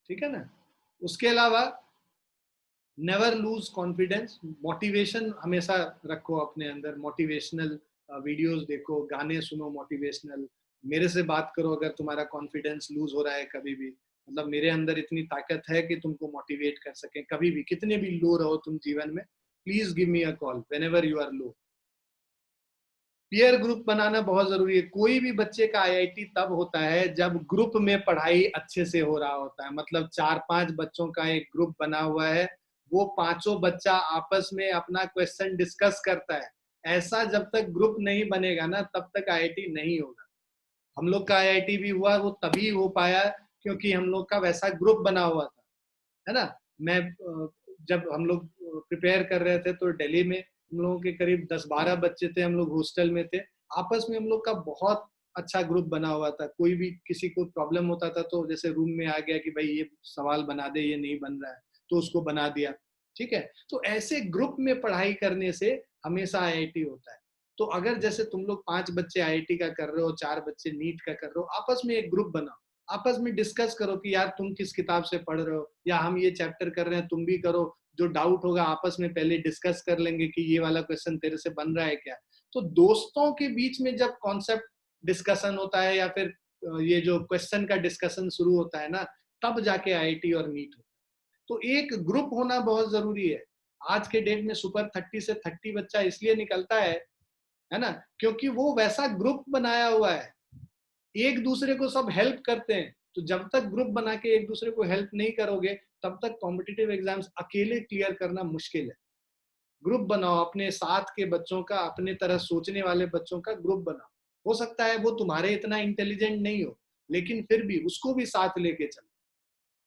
ठीक है ना। उसके अलावा नेवर लूज कॉन्फिडेंस। मोटिवेशन हमेशा रखो अपने अंदर। मोटिवेशनल वीडियोस देखो, गाने सुनो मोटिवेशनल, मेरे से बात करो अगर तुम्हारा कॉन्फिडेंस लूज हो रहा है कभी भी। मतलब मेरे अंदर इतनी ताकत है कि तुमको मोटिवेट कर सके कभी भी, कितने भी लो रहो तुम जीवन में। Please give me a call whenever you are low. Peer group बनाना बहुत जरूरी है। कोई भी बच्चे का IIT तब होता है जब ग्रुप में पढ़ाई अच्छे से हो रहा होता है। मतलब 4-5 बच्चों का एक ग्रुप बना हुआ है, वो पांचों बच्चा आपस में अपना क्वेश्चन डिस्कस करता है। ऐसा जब तक ग्रुप नहीं बनेगा ना तब तक IIT नहीं होगा। हम लोग का IIT भी हुआ, वो तभी हो पाया क्योंकि हम लोग का वैसा ग्रुप बना हुआ था, है ना। मैं जब हम लोग प्रिपेयर कर रहे थे तो दिल्ली में हम लोगों के करीब 10-12 बच्चे थे, हम लोग हॉस्टल में थे। आपस में हम लोग का बहुत अच्छा ग्रुप बना हुआ था। कोई भी किसी को प्रॉब्लम होता था तो जैसे रूम में आ गया कि भाई ये सवाल बना दे, ये नहीं बन रहा है, तो उसको बना दिया। ठीक है, तो ऐसे ग्रुप में पढ़ाई करने से हमेशा IIT होता है। तो अगर जैसे तुम लोग 5 बच्चे IIT का कर रहे हो, 4 बच्चे नीट का कर रहे हो, आपस में एक ग्रुप बनाओ, आपस में डिस्कस करो कि यार तुम किस किताब से पढ़ रहे हो, या हम ये चैप्टर कर रहे हैं तुम भी करो। जो डाउट होगा आपस में पहले डिस्कस कर लेंगे कि ये वाला क्वेश्चन तेरे से बन रहा है क्या। तो दोस्तों के बीच में जब कॉन्सेप्ट डिस्कशन होता है या फिर ये जो क्वेश्चन का डिस्कशन शुरू होता है ना, तब जाके IIT और नीट होता है। तो एक ग्रुप होना बहुत जरूरी है। आज के डेट में सुपर 30 से 30 बच्चा इसलिए निकलता है ना, क्योंकि वो वैसा ग्रुप बनाया हुआ है, एक दूसरे को सब हेल्प करते हैं। तो जब तक ग्रुप बना के एक दूसरे को हेल्प नहीं करोगे तब तक कॉम्पिटिटिव एग्जाम्स अकेले क्लियर करना मुश्किल है। ग्रुप बनाओ अपने साथ के बच्चों का, अपने तरह सोचने वाले बच्चों का ग्रुप बनाओ। हो सकता है वो तुम्हारे इतना इंटेलिजेंट नहीं हो, लेकिन फिर भी उसको भी साथ लेके चलो।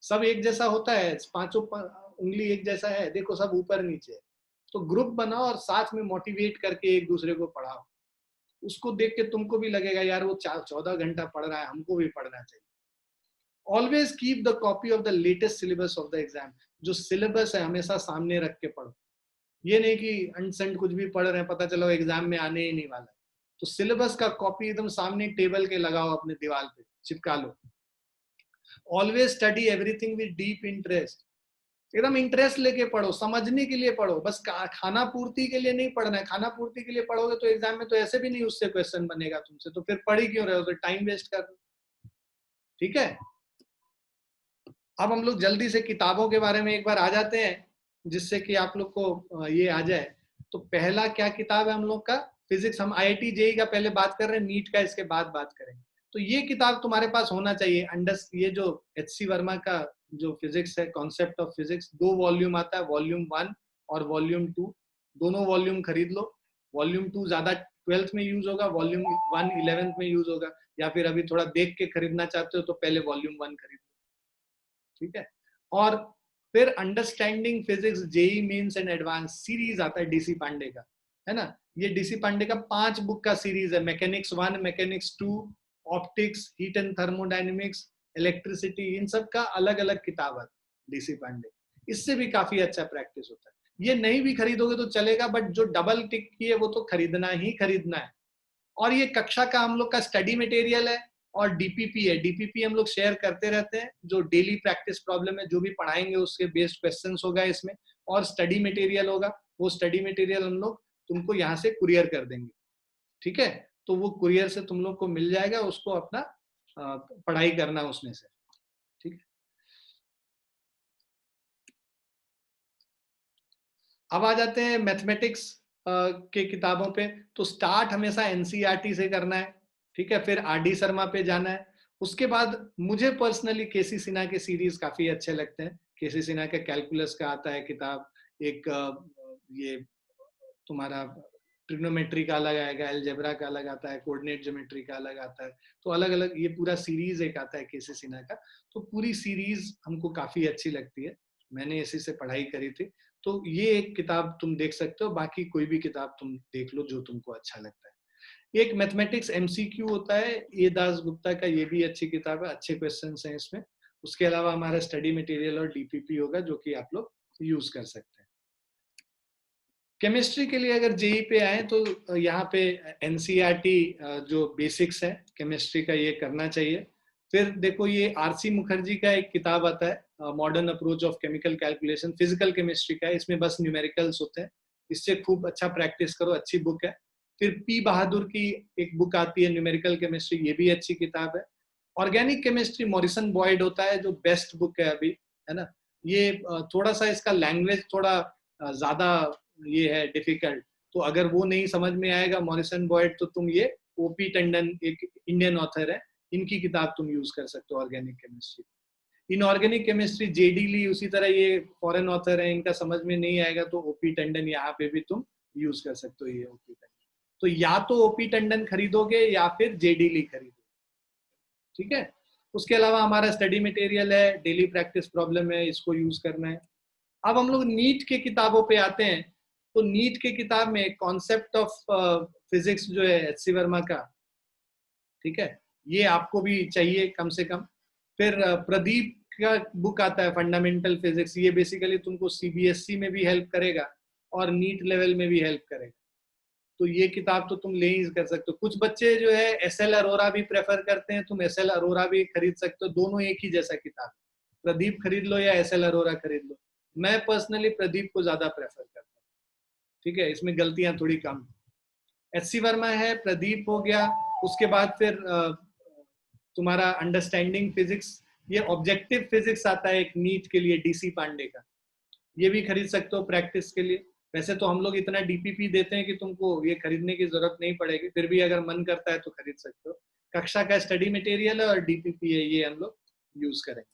सब एक जैसा होता है, पांचों उंगली एक जैसा है, देखो सब ऊपर नीचे है। तो ग्रुप बनाओ और साथ में मोटिवेट करके एक दूसरे को पढ़ाओ। उसको देख के तुमको भी लगेगा यार वो 14 घंटा पढ़ रहा है, हमको भी पढ़ना चाहिए। Always keep the copy of the latest syllabus of the exam. जो सिलेबस है हमेशा सामने रख के पढ़ो। ये नहीं कि अनसेंट कुछ भी पढ़ रहे हैं, पता चलो एग्जाम में आने ही नहीं वाला है। तो सिलेबस का कॉपी एकदम सामने टेबल के लगाओ, अपने दीवार पे चिपका लो। Always study everything with deep interest. एकदम इंटरेस्ट लेके पढ़ो, समझने के लिए पढ़ो, बस खाना पूर्ति के लिए नहीं पढ़ना है। खाना पूर्ति के लिए पढ़ोगे तो एग्जाम में तो ऐसे भी नहीं उससे क्वेश्चन बनेगा तुमसे, तो फिर पढ़ ही क्यों रहे हो, तो टाइम वेस्ट कर रहे हो। ठीक है, अब हम लोग जल्दी से किताबों के बारे में एक बार आ जाते हैं, जिससे कि आप लोग को ये आ जाए। तो पहला क्या किताब है हम लोग का, फिजिक्स। हम IIT JEE का पहले बात कर रहे हैं, नीट का इसके बाद बात करेंगे। तो ये किताब तुम्हारे पास होना चाहिए। ये जो HC वर्मा का जो फिजिक्स है, कॉन्सेप्ट ऑफ फिजिक्स, 2 वॉल्यूम आता है, वॉल्यूम 1 और वॉल्यूम 2। दोनों वॉल्यूम खरीद लो। वॉल्यूम 2 ज्यादा 12th में यूज होगा, वॉल्यूम 1 11th में यूज होगा। या फिर अभी थोड़ा देख के खरीदना चाहते हो तो पहले वॉल्यूम 1 खरीद लो। ठीक है, और फिर understanding physics JEE mains and advance series आता है DC पांडे का, है ना। ये DC पांडे का 5 बुक का सीरीज है। Mechanics 1, mechanics 2, optics, heat and thermodynamics, electricity, इन सब का अलग अलग किताब है DC पांडे। इससे भी काफी अच्छा प्रैक्टिस होता है। ये नहीं भी खरीदोगे तो चलेगा, बट जो डबल टिक की है वो तो खरीदना ही खरीदना है। और ये कक्षा का हम लोग का स्टडी मटेरियल है और DPP है। DPP हम लोग शेयर करते रहते हैं, जो डेली प्रैक्टिस प्रॉब्लम है, जो भी पढ़ाएंगे उसके बेस्ड क्वेश्चंस होगा इसमें, और स्टडी मटेरियल होगा। वो स्टडी मटेरियल हम लोग तुमको यहाँ से कुरियर कर देंगे। ठीक है, तो वो कुरियर से तुम लोग को मिल जाएगा, उसको अपना पढ़ाई करना उसमें से। ठीक है, अब आ जाते हैं मैथमेटिक्स के किताबों पे। तो स्टार्ट हमेशा NCERT से करना है। ठीक है, फिर RD शर्मा पे जाना है। उसके बाद मुझे पर्सनली KC सिन्हा के सीरीज काफी अच्छे लगते हैं। KC सिन्हा का कैलकुलस का आता है किताब, एक ये तुम्हारा ट्रिग्नोमेट्री का अलग आएगा, अलजेब्रा का अलग आता है, कोऑर्डिनेट ज्योमेट्री का अलग आता है। तो अलग अलग ये पूरा सीरीज एक आता है KC सिन्हा का। तो पूरी सीरीज हमको काफी अच्छी लगती है, मैंने इसी से पढ़ाई करी थी। तो ये एक किताब तुम देख सकते हो, बाकी कोई भी किताब तुम देख लो जो तुमको अच्छा लगता है। एक मैथमेटिक्स MCQ होता है A दास गुप्ता का, ये भी अच्छी किताब है, अच्छे क्वेश्चंस हैं इसमें। उसके अलावा हमारा स्टडी मटेरियल और DPP होगा, जो कि आप लोग यूज कर सकते हैं। केमिस्ट्री के लिए अगर JEE पे आए तो यहाँ पे NCERT जो बेसिक्स है केमिस्ट्री का, ये करना चाहिए। फिर देखो ये RC मुखर्जी का एक किताब आता है, modern approach of chemical calculation, physical chemistry का है। इसमें बस न्यूमेरिकल्स होते हैं, इससे खूब अच्छा प्रैक्टिस करो, अच्छी बुक है। फिर P बहादुर की एक बुक आती है न्यूमेरिकल केमिस्ट्री, ये भी अच्छी किताब है। ऑर्गेनिक केमिस्ट्री मॉरिसन बॉयड होता है, जो बेस्ट बुक है अभी, है ना। ये थोड़ा सा इसका लैंग्वेज थोड़ा ज्यादा ये है डिफिकल्ट, तो अगर वो नहीं समझ में आएगा मॉरिसन बॉयड, तो तुम ये OP टंडन एक इंडियन ऑथर है, इनकी किताब तुम यूज कर सकते हो organic chemistry. Inorganic chemistry JD ली, उसी तरह ये फॉरेन ऑथर है, इनका समझ में नहीं आएगा तो OP टंडन यहाँ पे भी तुम यूज कर सकते हो, ये OP टंडन। तो या तो OP टंडन खरीदोगे या फिर JD ली खरीदोगे। ठीक है, उसके अलावा हमारा स्टडी मटेरियल है, डेली प्रैक्टिस प्रॉब्लम है, इसको यूज करना है। अब हम लोग नीट के किताबों पे आते हैं। तो नीट के किताब में कॉन्सेप्ट ऑफ फिजिक्स जो है HC वर्मा का, ठीक है, ये आपको भी चाहिए कम से कम। फिर प्रदीप का बुक आता है फंडामेंटल फिजिक्स, ये बेसिकली तुमको CBSE में भी हेल्प करेगा और नीट लेवल में भी हेल्प करेगा। तो ये किताब तो तुम ले ही कर सकते हो। कुछ बच्चे जो है SL अरोरा भी प्रेफर करते हैं, तुम SL अरोरा भी खरीद सकते हो, दोनों एक ही जैसा किताब। प्रदीप खरीद लो या SL अरोरा खरीद लो, मैं पर्सनली प्रदीप को ज्यादा प्रेफर करता हूँ। ठीक है, इसमें गलतियां थोड़ी कम। HC वर्मा है, प्रदीप हो गया, उसके बाद फिर तुम्हारा अंडरस्टैंडिंग फिजिक्स, ये ऑब्जेक्टिव फिजिक्स आता है एक नीट के लिए DC पांडे का, ये भी खरीद सकते हो प्रैक्टिस के लिए। वैसे तो हम लोग इतना DPP देते हैं कि तुमको ये खरीदने की जरूरत नहीं पड़ेगी, फिर भी अगर मन करता है तो खरीद सकते हो। कक्षा का स्टडी मटेरियल है और DPP है, ये हम लोग यूज करेंगे।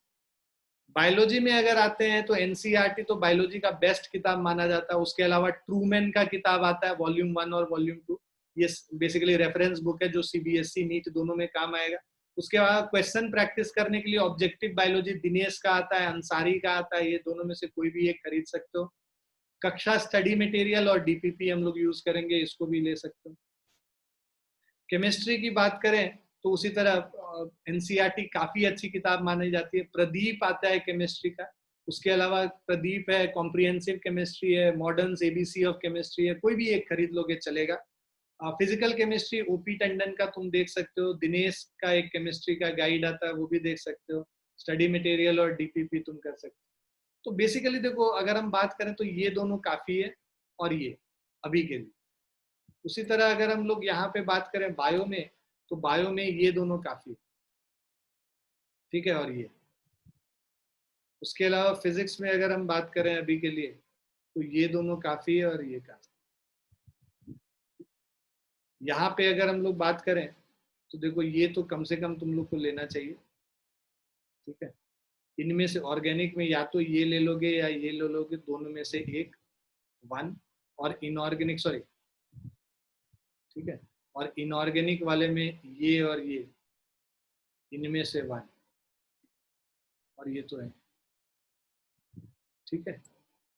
बायोलॉजी में अगर आते हैं तो NCERT तो बायोलॉजी का बेस्ट किताब माना जाता है। उसके अलावा ट्रूमैन का किताब आता है वॉल्यूम 1 और वॉल्यूम 2, ये बेसिकली रेफरेंस बुक है जो CBSE नीट दोनों में काम आएगा। उसके बाद क्वेश्चन प्रैक्टिस करने के लिए ऑब्जेक्टिव बायोलॉजी दिनेश का आता है, अंसारी का आता है, ये दोनों में से कोई भी एक खरीद सकते हो। कक्षा स्टडी मटेरियल और डीपीपी हम लोग यूज करेंगे, इसको भी ले सकते हो। केमिस्ट्री की बात करें तो उसी तरह एनसीईआरटी काफी अच्छी किताब मानी जाती है। प्रदीप आता है केमिस्ट्री का, उसके अलावा प्रदीप है, कॉम्प्रिहेंसिव केमिस्ट्री है, मॉडर्न एबीसी ऑफ केमिस्ट्री है, कोई भी एक खरीद लोगे चलेगा। फिजिकल केमिस्ट्री ओपी टंडन का तुम देख सकते हो, दिनेश का एक केमिस्ट्री का गाइड आता है वो भी देख सकते हो। स्टडी मटेरियल और डीपीपी तुम कर सकते हो। तो बेसिकली देखो, अगर हम बात करें तो ये दोनों काफी है और ये अभी के लिए। उसी तरह अगर हम लोग यहाँ पे बात करें बायो में, तो बायो में ये दोनों काफी, ठीक है, और ये। उसके अलावा फिजिक्स में अगर हम बात करें अभी के लिए, तो ये दोनों काफी है और ये काफी। यहाँ पे अगर हम लोग बात करें तो देखो, ये तो कम से कम तुम लोग को लेना चाहिए, ठीक है। इनमें से ऑर्गेनिक में या तो ये ले लोगे या ये ले लोगे, दोनों में से एक, वन। और इनऑर्गेनिक, सॉरी, ठीक है, और इनऑर्गेनिक वाले में ये और ये, इनमें से वन, और ये तो है, ठीक है।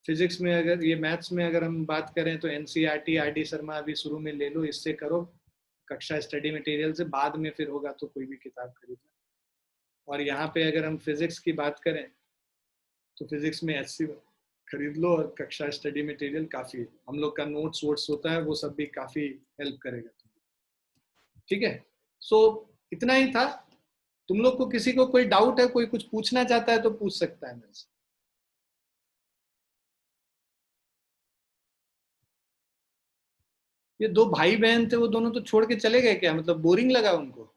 फिजिक्स में अगर, ये मैथ्स में अगर हम बात करें तो एनसीईआरटी आरडी शर्मा अभी शुरू में ले लो, इससे करो कक्षा स्टडी मटेरियल से, बाद में फिर होगा तो कोई भी किताब खरीदना। और यहाँ पे अगर हम फिजिक्स की बात करें तो फिजिक्स में एचसी खरीद लो, और कक्षा स्टडी मटेरियल काफी है, हम लोग का नोट्स वोट्स होता है वो सब भी काफी हेल्प करेगा तुम्हें, ठीक है। सो इतना ही था। तुम लोग को किसी को कोई डाउट है, कोई कुछ पूछना चाहता है तो पूछ सकता है मेरे से। ये दो भाई बहन थे, वो दोनों तो छोड़ के चले गए क्या? मतलब बोरिंग लगा उनको?